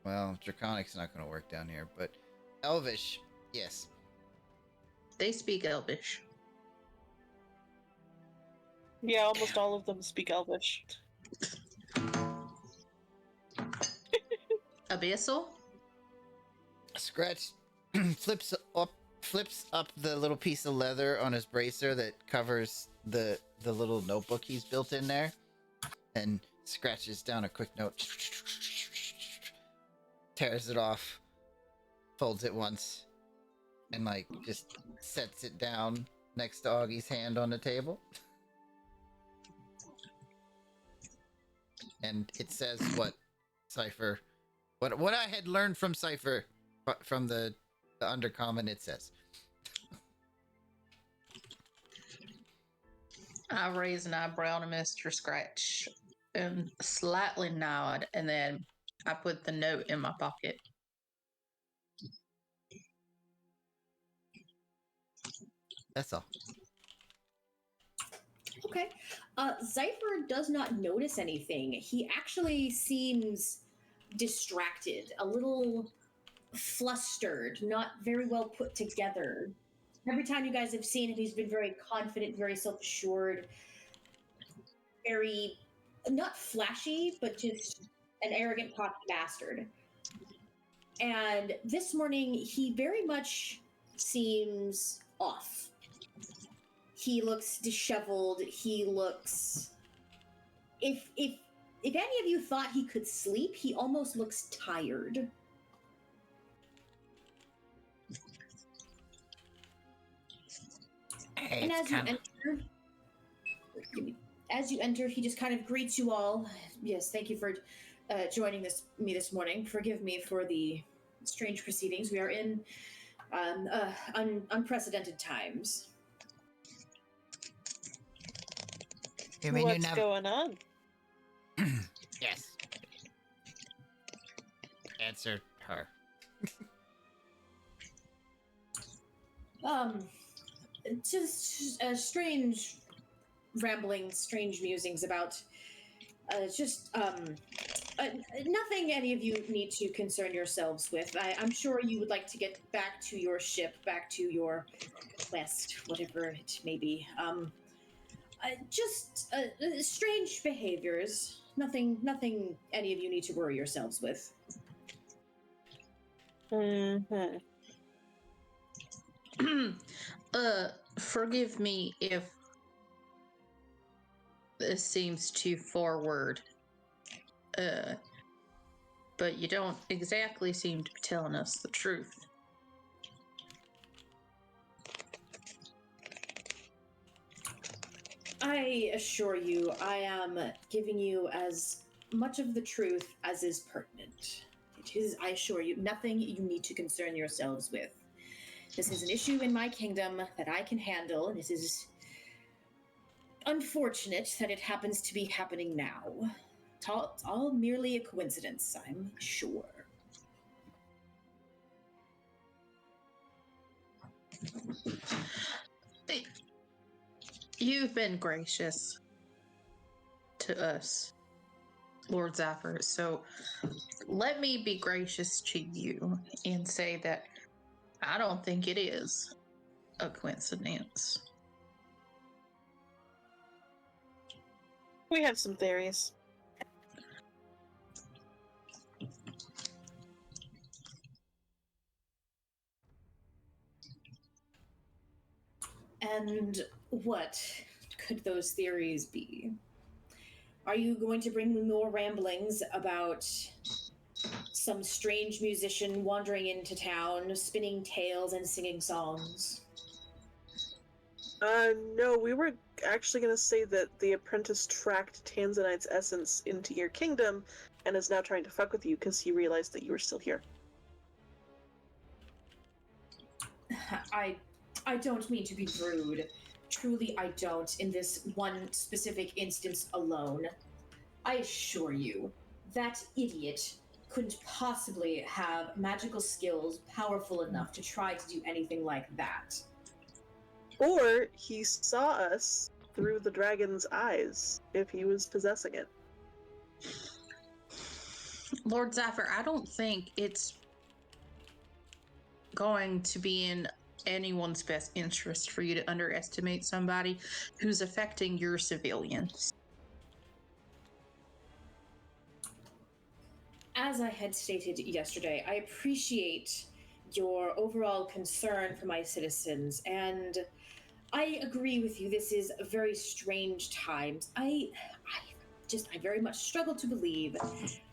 Well, Draconic's not going to work down here, but Elvish, yes. They speak Elvish. Yeah, almost all of them speak Elvish. Abyssal? Scratch flips up the little piece of leather on his bracer that covers the little notebook he's built in there, and scratches down a quick note, tears it off, folds it once, and just sets it down next to Augie's hand on the table. And it says what Cypher, what I had learned from Cypher, from the undercommon, it says. I raise an eyebrow to Mr. Scratch and slightly nod, and then I put the note in my pocket. That's all. Okay. Zypher does not notice anything. He actually seems distracted, a little flustered, not very well put together. Every time you guys have seen him, he's been very confident, very self assured, very not flashy, but just an arrogant cocky bastard. And this morning, he very much seems off. He looks disheveled. He looks. If any of you thought he could sleep, he almost looks tired. Hey, And it's as you enter, he just kind of greets you all. Yes, thank you for joining me this morning. Forgive me for the strange proceedings. We are in unprecedented times. You mean you What's never? going on? Yes. Answer her. Just strange ramblings, strange musings about nothing any of you need to concern yourselves with. I'm sure you would like to get back to your ship, back to your quest, whatever it may be. Just strange behaviors. Nothing any of you need to worry yourselves with. Mm-hmm. Forgive me if this seems too forward. But you don't exactly seem to be telling us the truth. I assure you, I am giving you as much of the truth as is pertinent. It is, I assure you, nothing you need to concern yourselves with. This is an issue in my kingdom that I can handle, and it is unfortunate that it happens to be happening now. It's all merely a coincidence, I'm sure. You've been gracious to us, Lord Zephyr, so let me be gracious to you and say that I don't think it is a coincidence. We have some theories. And what could those theories be? Are you going to bring me more ramblings about some strange musician wandering into town, spinning tales and singing songs? No, we were actually going to say that the apprentice tracked Tanzanite's essence into your kingdom and is now trying to fuck with you because he realized that you were still here. I don't mean to be rude. Truly, I don't, in this one specific instance alone. I assure you, that idiot couldn't possibly have magical skills powerful enough to try to do anything like that. Or he saw us through the dragon's eyes if he was possessing it. Lord Zephyr, I don't think it's going to be in anyone's best interest for you to underestimate somebody who's affecting your civilians. As I had stated yesterday, I appreciate your overall concern for my citizens, and I agree with you. This is a very strange times. I very much struggle to believe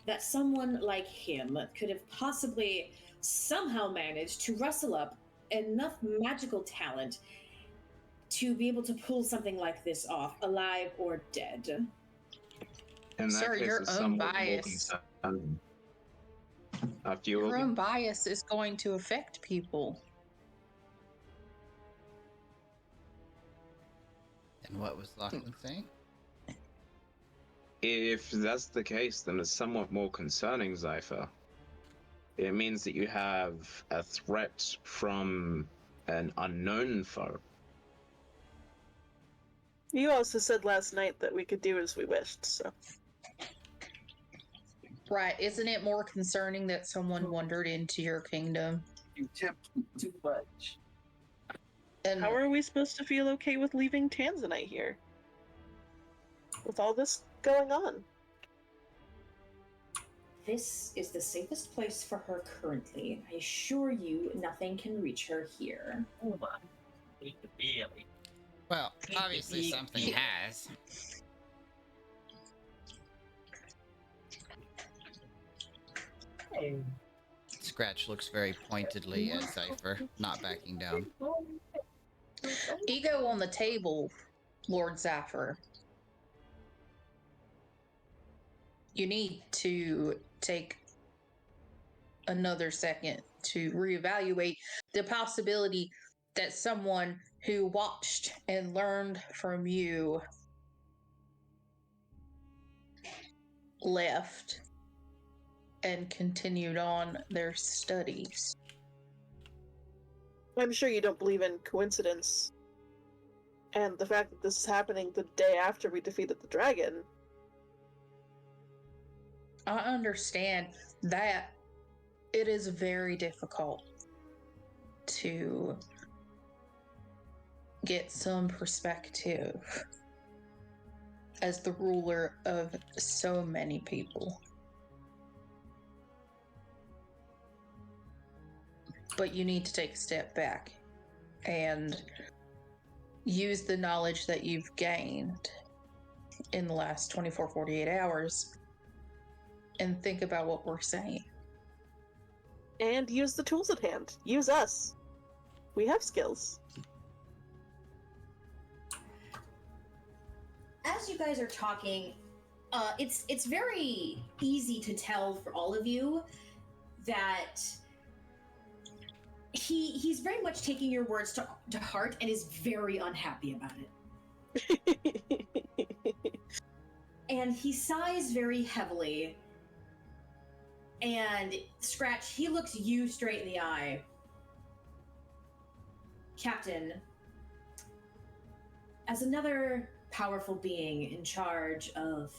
that someone like him could have possibly somehow managed to rustle up enough magical talent to be able to pull something like this off, alive or dead. In that Sir, case, your it's own somewhat more bias. concerning. After you, Your Wilkie? own bias is going to affect people. And what was Lachlan saying? If that's the case, then it's somewhat more concerning, Zypher. It means that you have a threat from an unknown foe. You also said last night that we could do as we wished, so. Right. Isn't it more concerning that someone wandered into your kingdom? You tempt me too much. And How are we supposed to feel okay with leaving Tanzanite here? With all this going on? This is the safest place for her currently. I assure you, nothing can reach her here. Oh my. Really? Well, obviously something has. Hey. Scratch looks very pointedly at Cypher, not backing down. ego on the table, Lord Zafir. You need to take another second to reevaluate the possibility that someone who watched and learned from you left and continued on their studies. I'm sure you don't believe in coincidence. And the fact that this is happening the day after we defeated the dragon. I understand that it is very difficult to get some perspective as the ruler of so many people. But you need to take a step back and use the knowledge that you've gained in the last 24, 48 hours and think about what we're saying. And use the tools at hand. Use us. We have skills. As you guys are talking, it's very easy to tell for all of you that he's very much taking your words to heart and is very unhappy about it. And he sighs very heavily. And Scratch, he looks you straight in the eye. Captain, as another powerful being in charge of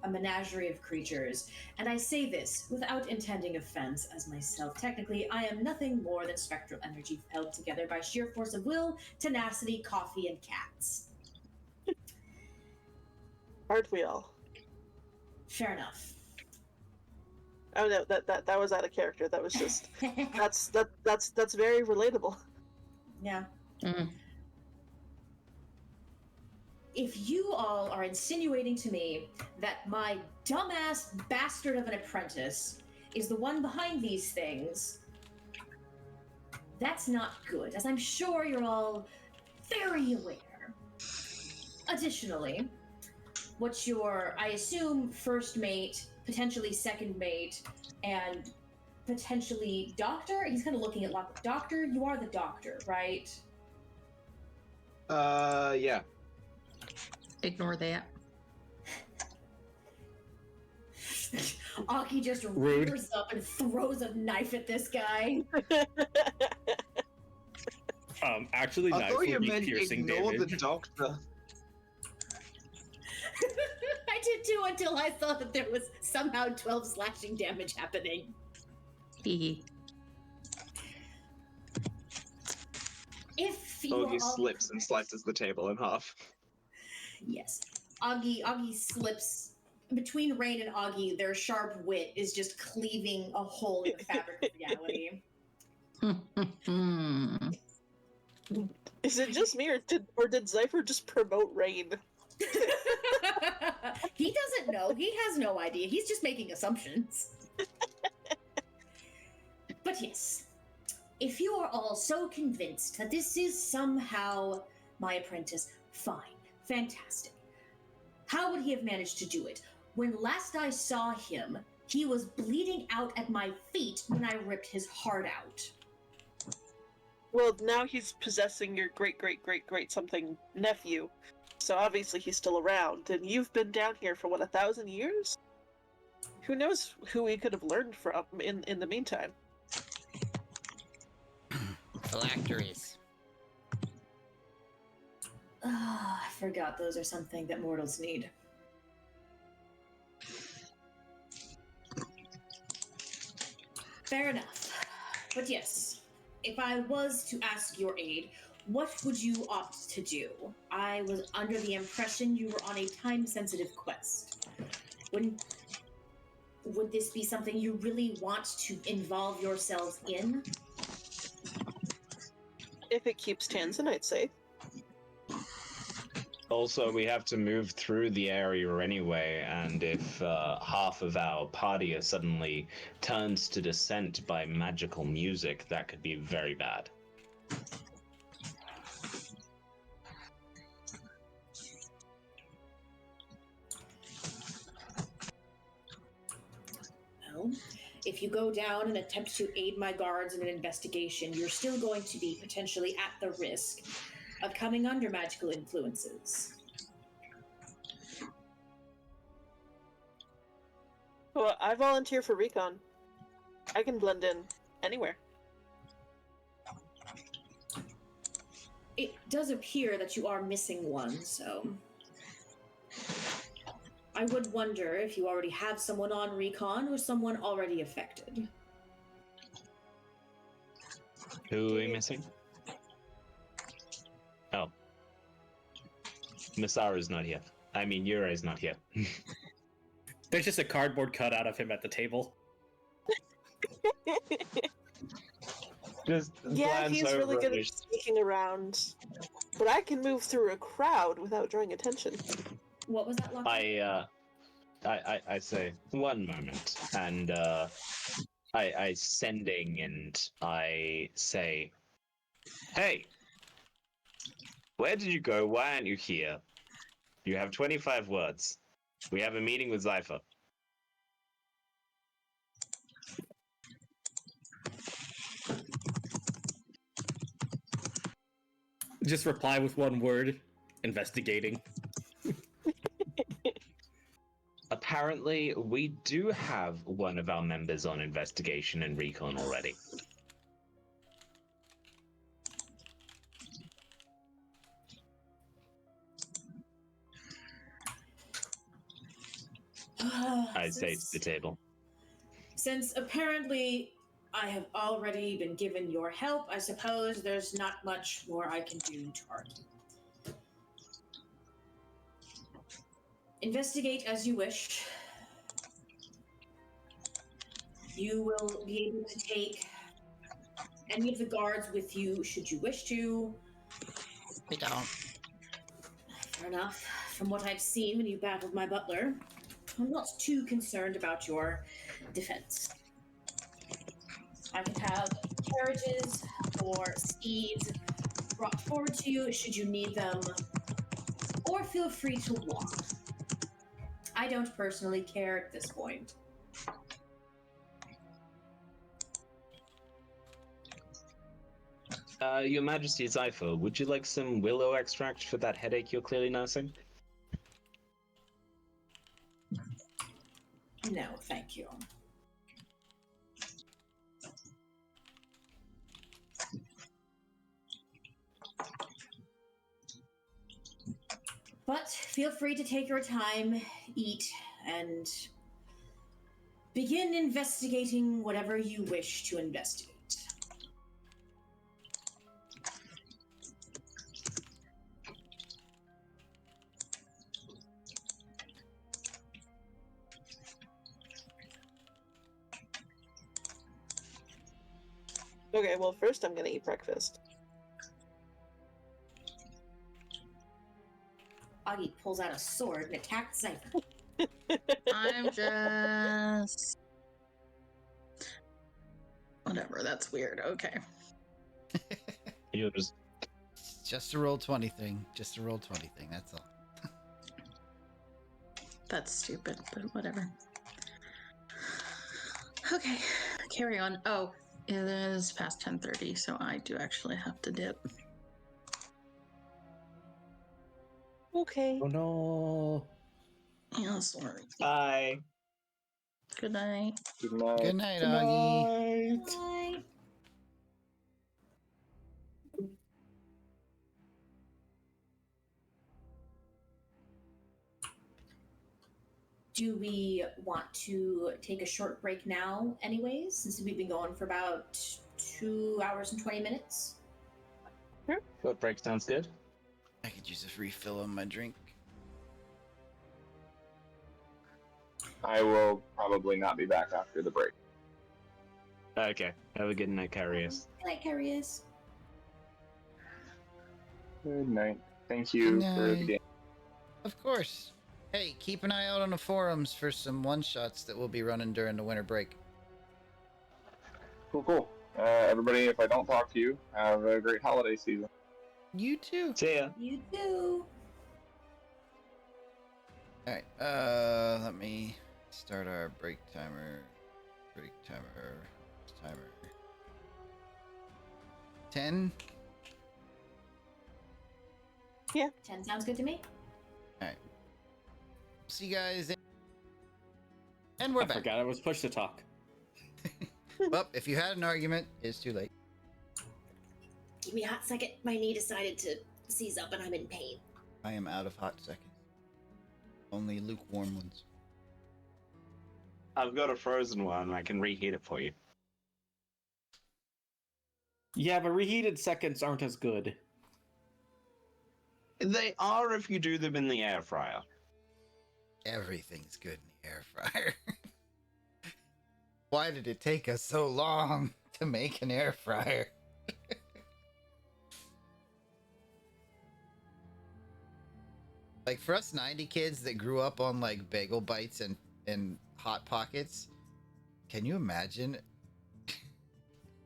a menagerie of creatures, and I say this without intending offense, as myself, technically, I am nothing more than spectral energy held together by sheer force of will, tenacity, coffee, and cats. Aren't we all? Fair enough. Oh no, that was out of character. That was just that's very relatable. Yeah. Mm. If you all are insinuating to me that my dumbass bastard of an apprentice is the one behind these things, that's not good, as I'm sure you're all very aware. Additionally, what's your, I assume, first mate, potentially second mate, and potentially doctor? He's kind of looking at Locke. Doctor, you are the doctor, right? Yeah. Ignore that. Aki just Rude. rears up and throws a knife at this guy. Actually, I knife thought you would be meant piercing ignore damage. the doctor. I did too until I saw that there was somehow 12 slashing damage happening. Hee If you Augie are all... slips and slices the table in half. Yes. Augie slips. Between Rain and Augie, their sharp wit is just cleaving a hole in the fabric of reality. Is it just me, or did Zypher just promote Rain? He doesn't know. He has no idea. He's just making assumptions. But yes, if you are all so convinced that this is somehow my apprentice, fine, fantastic. How would he have managed to do it? When last I saw him, he was bleeding out at my feet when I ripped his heart out. Well, now he's possessing your great something nephew, so obviously he's still around. And you've been down here for what, 1,000 years? Who knows who we could have learned from in the meantime? Phylacteries. I forgot those are something that mortals need. Fair enough. But yes, if I was to ask your aid, what would you opt to do? I was under the impression you were on a time-sensitive quest. Would this be something you really want to involve yourselves in? If it keeps Tanzanite safe. Also, we have to move through the area anyway, and if half of our party are suddenly turns to descent by magical music, that could be very bad. Well, if you go down and attempt to aid my guards in an investigation, you're still going to be potentially at the risk of coming under magical influences. Well, I volunteer for recon. I can blend in anywhere. It does appear that you are missing one, so I would wonder if you already have someone on recon or someone already affected. Who are we missing? Oh. Masara's not here. I mean, Yure's not here. There's just a cardboard cutout of him at the table. Just Yeah, he's really good at sneaking around. But I can move through a crowd without drawing attention. What was that, Lucky? I say, one moment, and I sending and I say, hey, where did you go? Why aren't you here? You have 25 words. We have a meeting with Zypher. Just reply with one word, investigating. Apparently, we do have one of our members on investigation and recon already. I say to the table. Since apparently I have already been given your help, I suppose there's not much more I can do to argue. Investigate as you wish. You will be able to take any of the guards with you should you wish to. We don't. Fair enough. From what I've seen when you battled my butler, I'm not too concerned about your defense. I can have carriages or steeds brought forward to you should you need them, or feel free to walk. I don't personally care at this point. Your Majesty Zypher, would you like some willow extract for that headache you're clearly nursing? No, thank you. But feel free to take your time, eat, and begin investigating whatever you wish to investigate. Okay, well, first I'm gonna eat breakfast. Augie pulls out a sword and attacks Zypher. I'm just... Whatever, that's weird. Okay. You're just... Just a roll 20 thing. Just a roll 20 thing, that's all. That's stupid, but whatever. Okay, carry on. Oh, It is past 10:30, so I do actually have to dip. Okay. Oh no. Yeah, sorry. Bye. Good night. Good night. Good night, Good Augie. night. Bye. Do we want to take a short break now, anyways, since we've been going for about 2 hours and 20 minutes? Short break sounds good. I could use a refill on my drink. I will probably not be back after the break. Okay. Have a good night, Carius. Good night, Carius. Good night. Thank you Good for the night. game. Of course. Hey, keep an eye out on the forums for some one-shots that we'll be running during the winter break. Cool. Everybody, if I don't talk to you, have a great holiday season. You too. See ya. You too. Alright, let me start our break timer. Break timer. 10? 10 sounds good to me. Alright. See you guys. And we're I back. forgot I was pushed to talk. Well, if you had an argument, it's too late. Give me a hot second. My knee decided to seize up and I'm in pain. I am out of hot seconds. Only lukewarm ones. I've got a frozen one. I can reheat it for you. Yeah, but reheated seconds aren't as good. They are if you do them in the air fryer. Everything's good in the air fryer. Why did it take us so long to make an air fryer? Like for us 90 kids that grew up on like bagel bites and hot pockets, can you imagine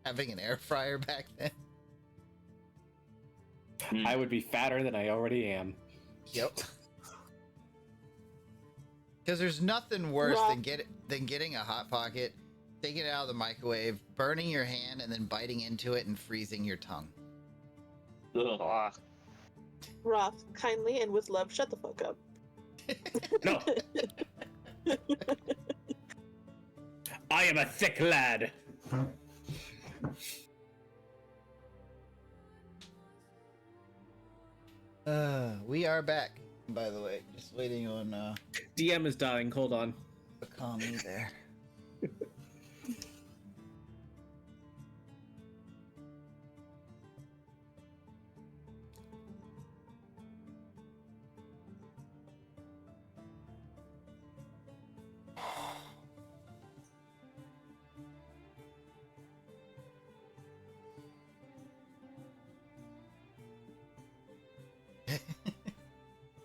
having an air fryer back then? I would be fatter than I already am. Yep. Because there's nothing worse than getting a hot pocket, taking it out of the microwave, burning your hand, and then biting into it and freezing your tongue. Ugh. Roth, kindly and with love, shut the fuck up. No. I am a thick lad. We are back, by the way. Just waiting on DM is dying. Hold on. Okami there.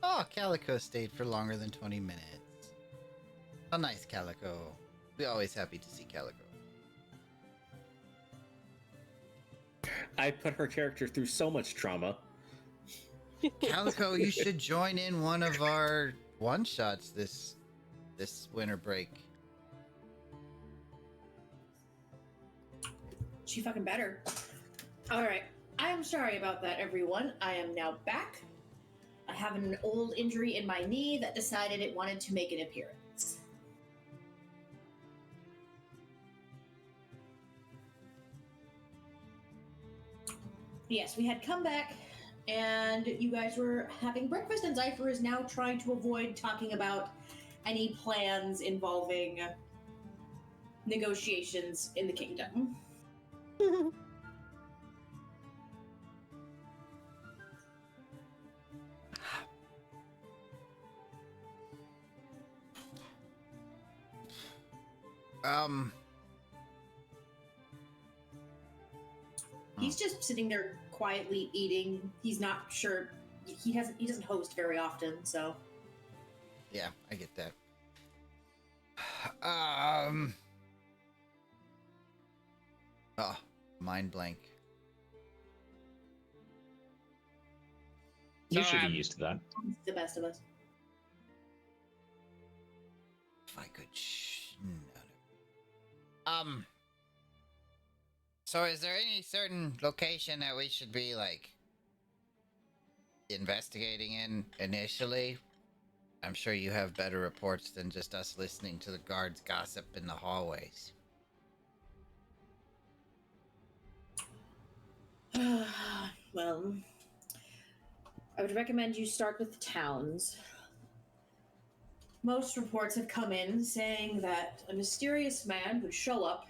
Oh, Calico stayed for longer than 20 minutes. Oh, nice, Calico. We're always happy to see Calico. I put her character through so much trauma. Calico, you should join in one of our one-shots this winter break. She fucking better. Alright. I'm sorry about that, everyone. I am now back. I have an old injury in my knee that decided it wanted to make an appearance. Yes, we had come back, and you guys were having breakfast, and Zypher is now trying to avoid talking about any plans involving negotiations in the kingdom. He's just sitting there quietly eating. He's not sure. He doesn't host very often, so. Yeah, I get that. Oh, mind blank. You So, should be used to that. He's the best of us. If I could. No. So is there any certain location that we should be, like, investigating in initially? I'm sure you have better reports than just us listening to the guards gossip in the hallways. Well, I would recommend you start with the towns. Most reports have come in saying that a mysterious man would show up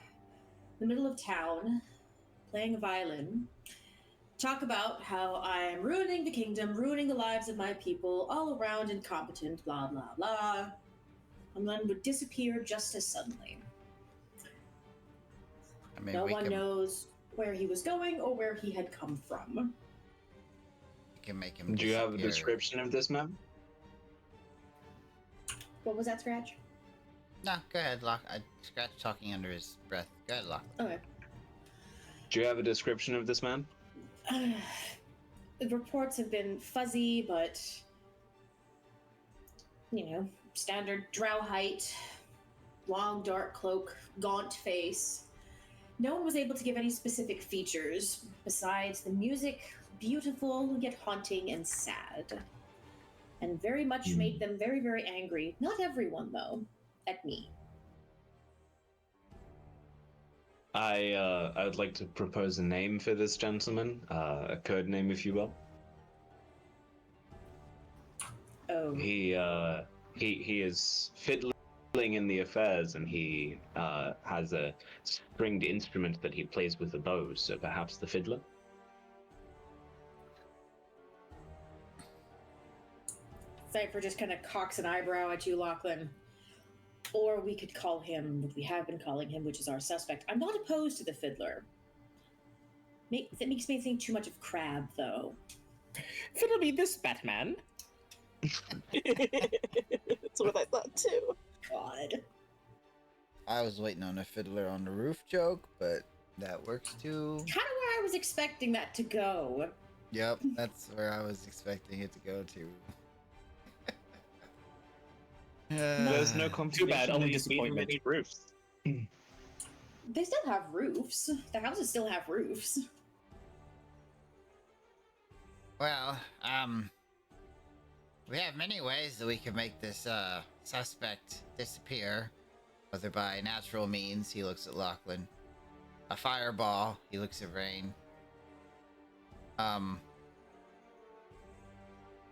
in the middle of town playing a violin, talk about how I'm ruining the kingdom, ruining the lives of my people, all around incompetent, blah, blah, blah, and then would disappear just as suddenly. I mean, No we one can, knows where he was going or where he had come from. we can make him Do you have a disappear. description of this man? What was that, Scratch? No, go ahead, Lock. Scratch talking under his breath. Go ahead, Lock. Okay. Do you have a description of this man? The reports have been fuzzy, but standard drow height, long dark cloak, gaunt face. No one was able to give any specific features besides the music, beautiful yet haunting and sad. And very much made them very, very angry. Not everyone, though, at me. I would like to propose a name for this gentleman, a code name, if you will. Oh. He is fiddling in the affairs, and he has a stringed instrument that he plays with a bow. So perhaps the fiddler. Cypher just kind of cocks an eyebrow at you, Lachlan. Or we could call him what we have been calling him, which is our suspect. I'm not opposed to the fiddler. That makes me think too much of Crab, though. Fiddle me this, Batman. That's what I thought too. God. I was waiting on a fiddler on the roof joke, but that works too. Kind of where I was expecting that to go. Yep, that's where I was expecting it to go to. There's no Too competition. bad, only They just need disappointment. many roofs. They still have roofs. The houses still have roofs. Well, we have many ways that we can make this suspect disappear. Whether by natural means, he looks at Lachlan. A fireball, he looks at Rain.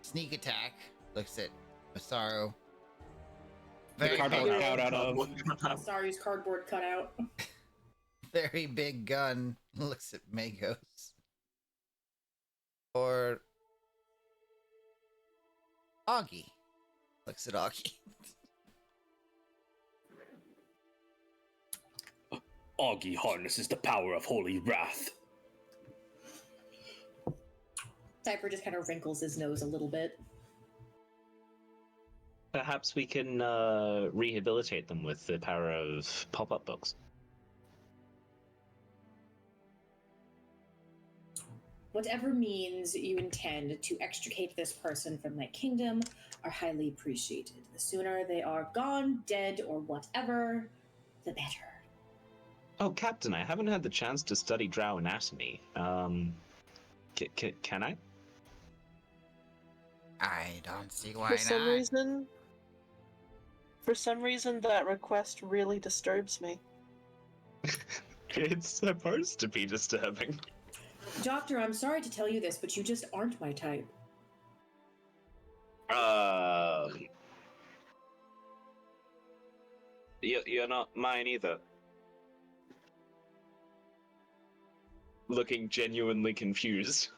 Sneak attack, looks at Masaru. Very Cardboard big, cutout of. Saru's cardboard cutout. very big gun, looks at Magos. Or Augie, looks at Augie. Augie harnesses the power of holy wrath. Cypher just kind of wrinkles his nose a little bit. Perhaps we can rehabilitate them with the power of pop-up books. Whatever means you intend to extricate this person from my kingdom are highly appreciated. The sooner they are gone, dead, or whatever, the better. Oh, Captain, I haven't had the chance to study drow anatomy. Can I? I don't see why For not. some reason, that request really disturbs me. It's supposed to be disturbing. Doctor, I'm sorry to tell you this, but you just aren't my type. You're not mine either. Looking genuinely confused.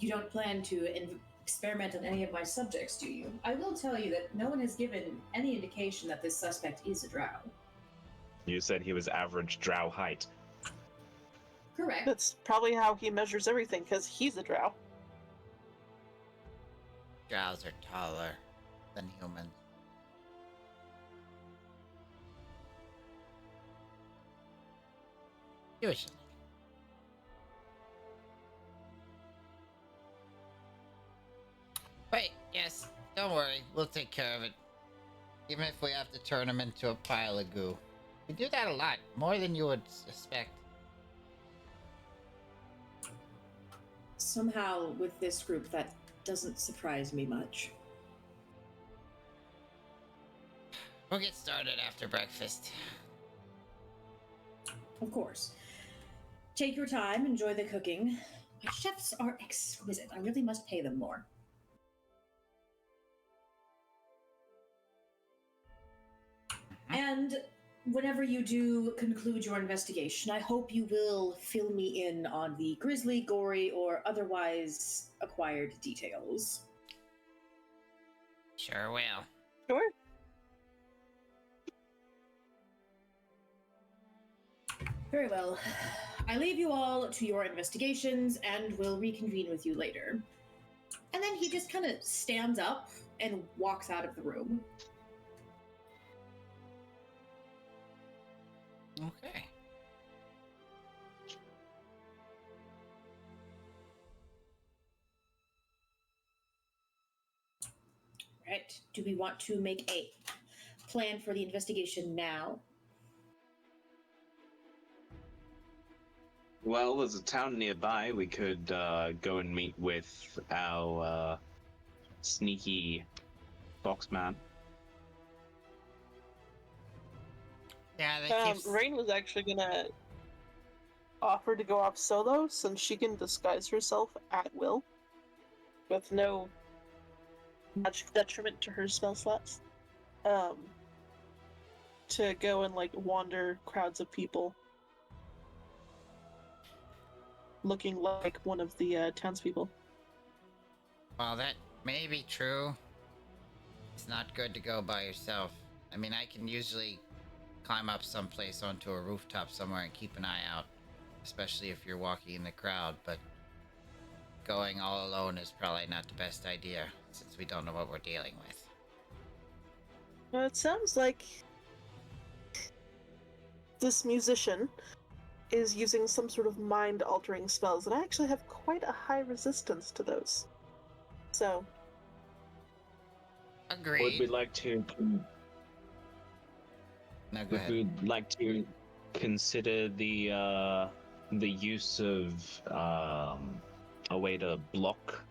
You don't plan to experiment on any of my subjects, do you? I will tell you that no one has given any indication that this suspect is a drow. You said he was average drow height. Correct. That's probably how he measures everything, because he's a drow. Drows are taller than humans. Usually. Wait, yes, don't worry, we'll take care of it. Even if we have to turn him into a pile of goo. We do that a lot, more than you would suspect. Somehow, with this group, that doesn't surprise me much. We'll get started after breakfast. Of course. Take your time, enjoy the cooking. My chefs are exquisite. I really must pay them more. And whenever you do conclude your investigation, I hope you will fill me in on the grisly, gory, or otherwise acquired details. Sure will. Sure. Very well. I leave you all to your investigations and will reconvene with you later. And then he just kind of stands up and walks out of the room. Okay. Right. Do we want to make a plan for the investigation now? Well, there's a town nearby. We could go and meet with our sneaky boxman. Yeah, they keep... Rain was actually gonna offer to go off solo since she can disguise herself at will with no much detriment to her spell slots. To go and like wander crowds of people looking like one of the townspeople. Well, that may be true. It's not good to go by yourself. I mean, I can usually climb up someplace onto a rooftop somewhere and keep an eye out, especially if you're walking in the crowd, but going all alone is probably not the best idea, since we don't know what we're dealing with. Well, it sounds like this musician is using some sort of mind-altering spells, and I actually have quite a high resistance to those. So... Agreed. Would we like to... No, go Would ahead. we like to consider the use of a way to block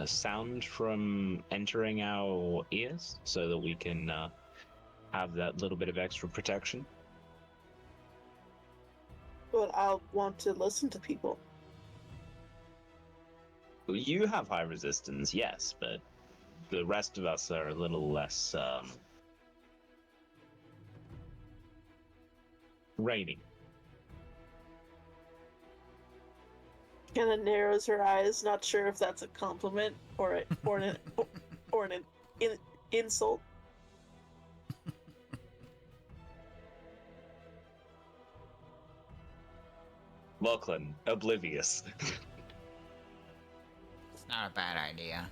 sound from entering our ears, so that we can have that little bit of extra protection? But I'll want to listen to people. You have high resistance, yes, but the rest of us are a little less rainy. Kinda narrows her eyes, not sure if that's a compliment or an insult. Lachlan, oblivious. It's not a bad idea.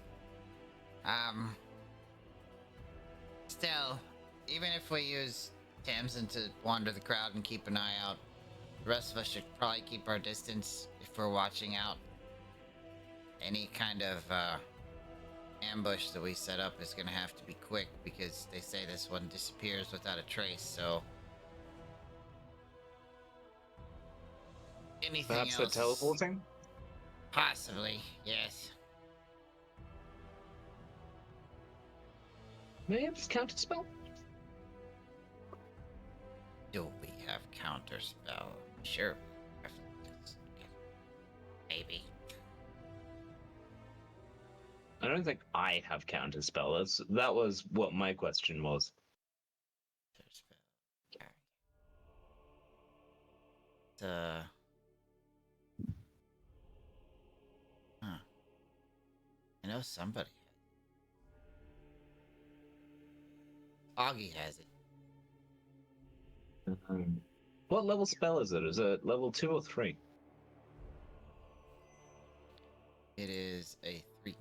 Still, even if we use Tamsin to wander the crowd and keep an eye out, the rest of us should probably keep our distance if we're watching out. Any kind of ambush that we set up is gonna have to be quick, because they say this one disappears without a trace, so... Anything Perhaps else? they're teleporting? Possibly, yes. May I have this counter spell? Do we have counterspell? Sure. Maybe. I don't think I have counter spell. That was what my question was. Counterspell. Okay. Huh. I know somebody has. Augie has it. What level spell is it? Is it level 2 or 3? It is a 3.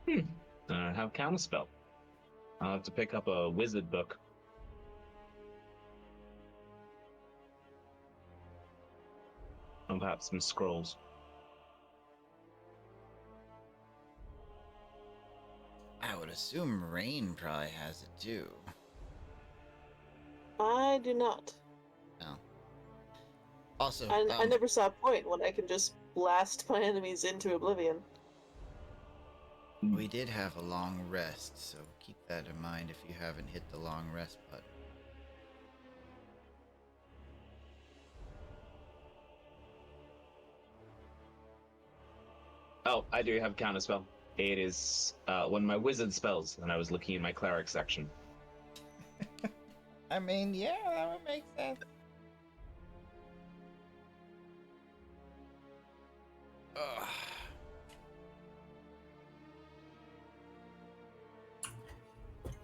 I don't have counterspell. I'll have to pick up a wizard book. Or perhaps some scrolls. I would assume Rain probably has it too. I do not. No. Also, I never saw a point when I can just blast my enemies into oblivion. we did have a long rest, so keep that in mind if you haven't hit the long rest button. Oh, I do have a counter spell. It is one of my wizard spells, and I was looking in my cleric section. I mean, yeah, that would make sense. Ugh.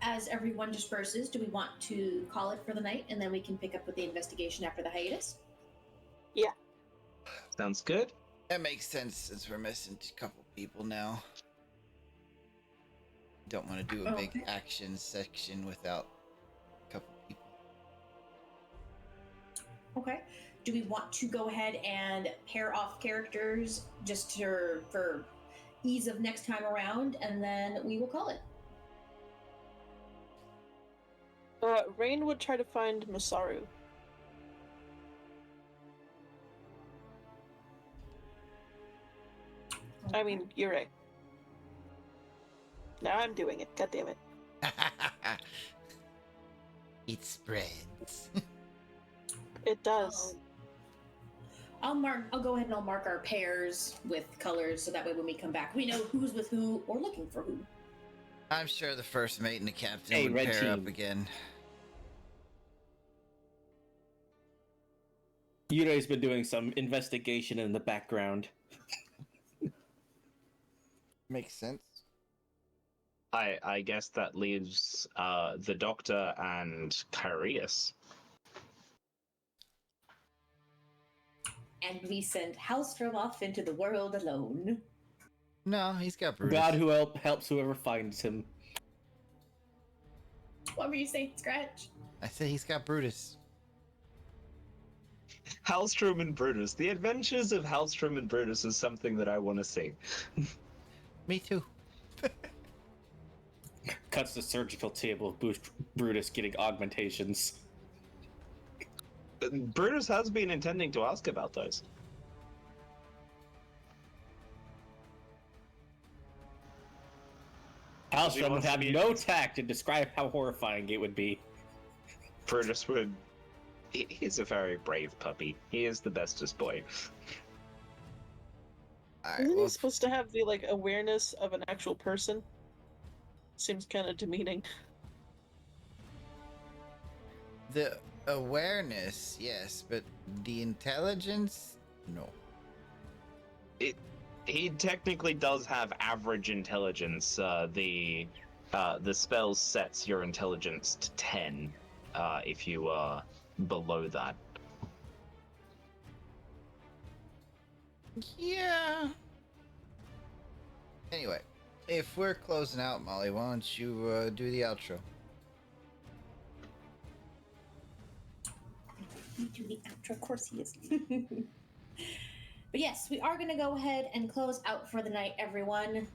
As everyone disperses, do we want to call it for the night, and then we can pick up with the investigation after the hiatus? Yeah. Sounds good. That makes sense since we're missing a couple people now. Don't want to do a big action section without a couple people. Okay. Do we want to go ahead and pair off characters just for ease of next time around, and then we will call it? Rain would try to find Masaru. I mean, you're right. Now I'm doing it. God damn it. It spreads. It does. I'll go ahead and I'll mark our pairs with colors so that way when we come back, we know who's with who or looking for who. I'm sure the first mate and the captain Hey, would red pair team. up again. Yurai's been doing some investigation in the background. Makes sense. I guess that leaves the Doctor and Kyrius. And we send Halstrom off into the world alone. No, he's got Brutus. God who helps whoever finds him. What were you saying, Scratch? I said he's got Brutus. Halstrom and Brutus. The adventures of Halstrom and Brutus is something that I want to see. Me too. Cuts the surgical table of Brutus getting augmentations. Brutus has been intending to ask about those. Halstrom would wants to have be- no tact to describe how horrifying it would be. Brutus would. He's a very brave puppy. He is the bestest boy. Alright, Isn't well, he supposed to have the awareness of an actual person? Seems kind of demeaning. the awareness, yes, but the intelligence, no. He technically does have average intelligence. The spell sets your intelligence to 10 if you are below that. Yeah. Anyway, if we're closing out, Molly, why don't you do the outro? You do the outro, of course he is. But yes, we are going to go ahead and close out for the night, everyone.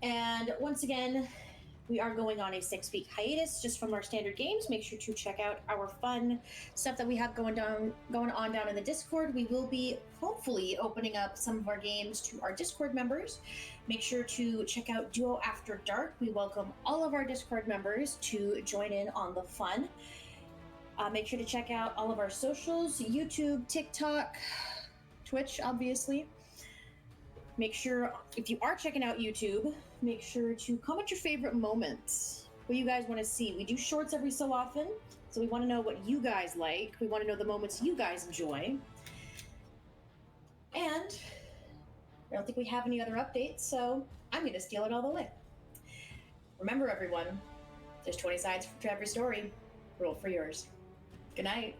And once again, we are going on a 6-week hiatus just from our standard games. Make sure to check out our fun stuff that we have going on down in the Discord. We will be hopefully opening up some of our games to our Discord members. Make sure to check out Duo After Dark. We welcome all of our Discord members to join in on the fun. Make sure to check out all of our socials, YouTube, TikTok, Twitch, obviously. Make sure, if you are checking out YouTube, make sure to comment your favorite moments. What you guys want to see. We do shorts every so often, so we want to know what you guys like. We want to know the moments you guys enjoy. And I don't think we have any other updates, so I'm going to steal it all the way. Remember, everyone, there's 20 sides to every story. Roll for yours. Good night.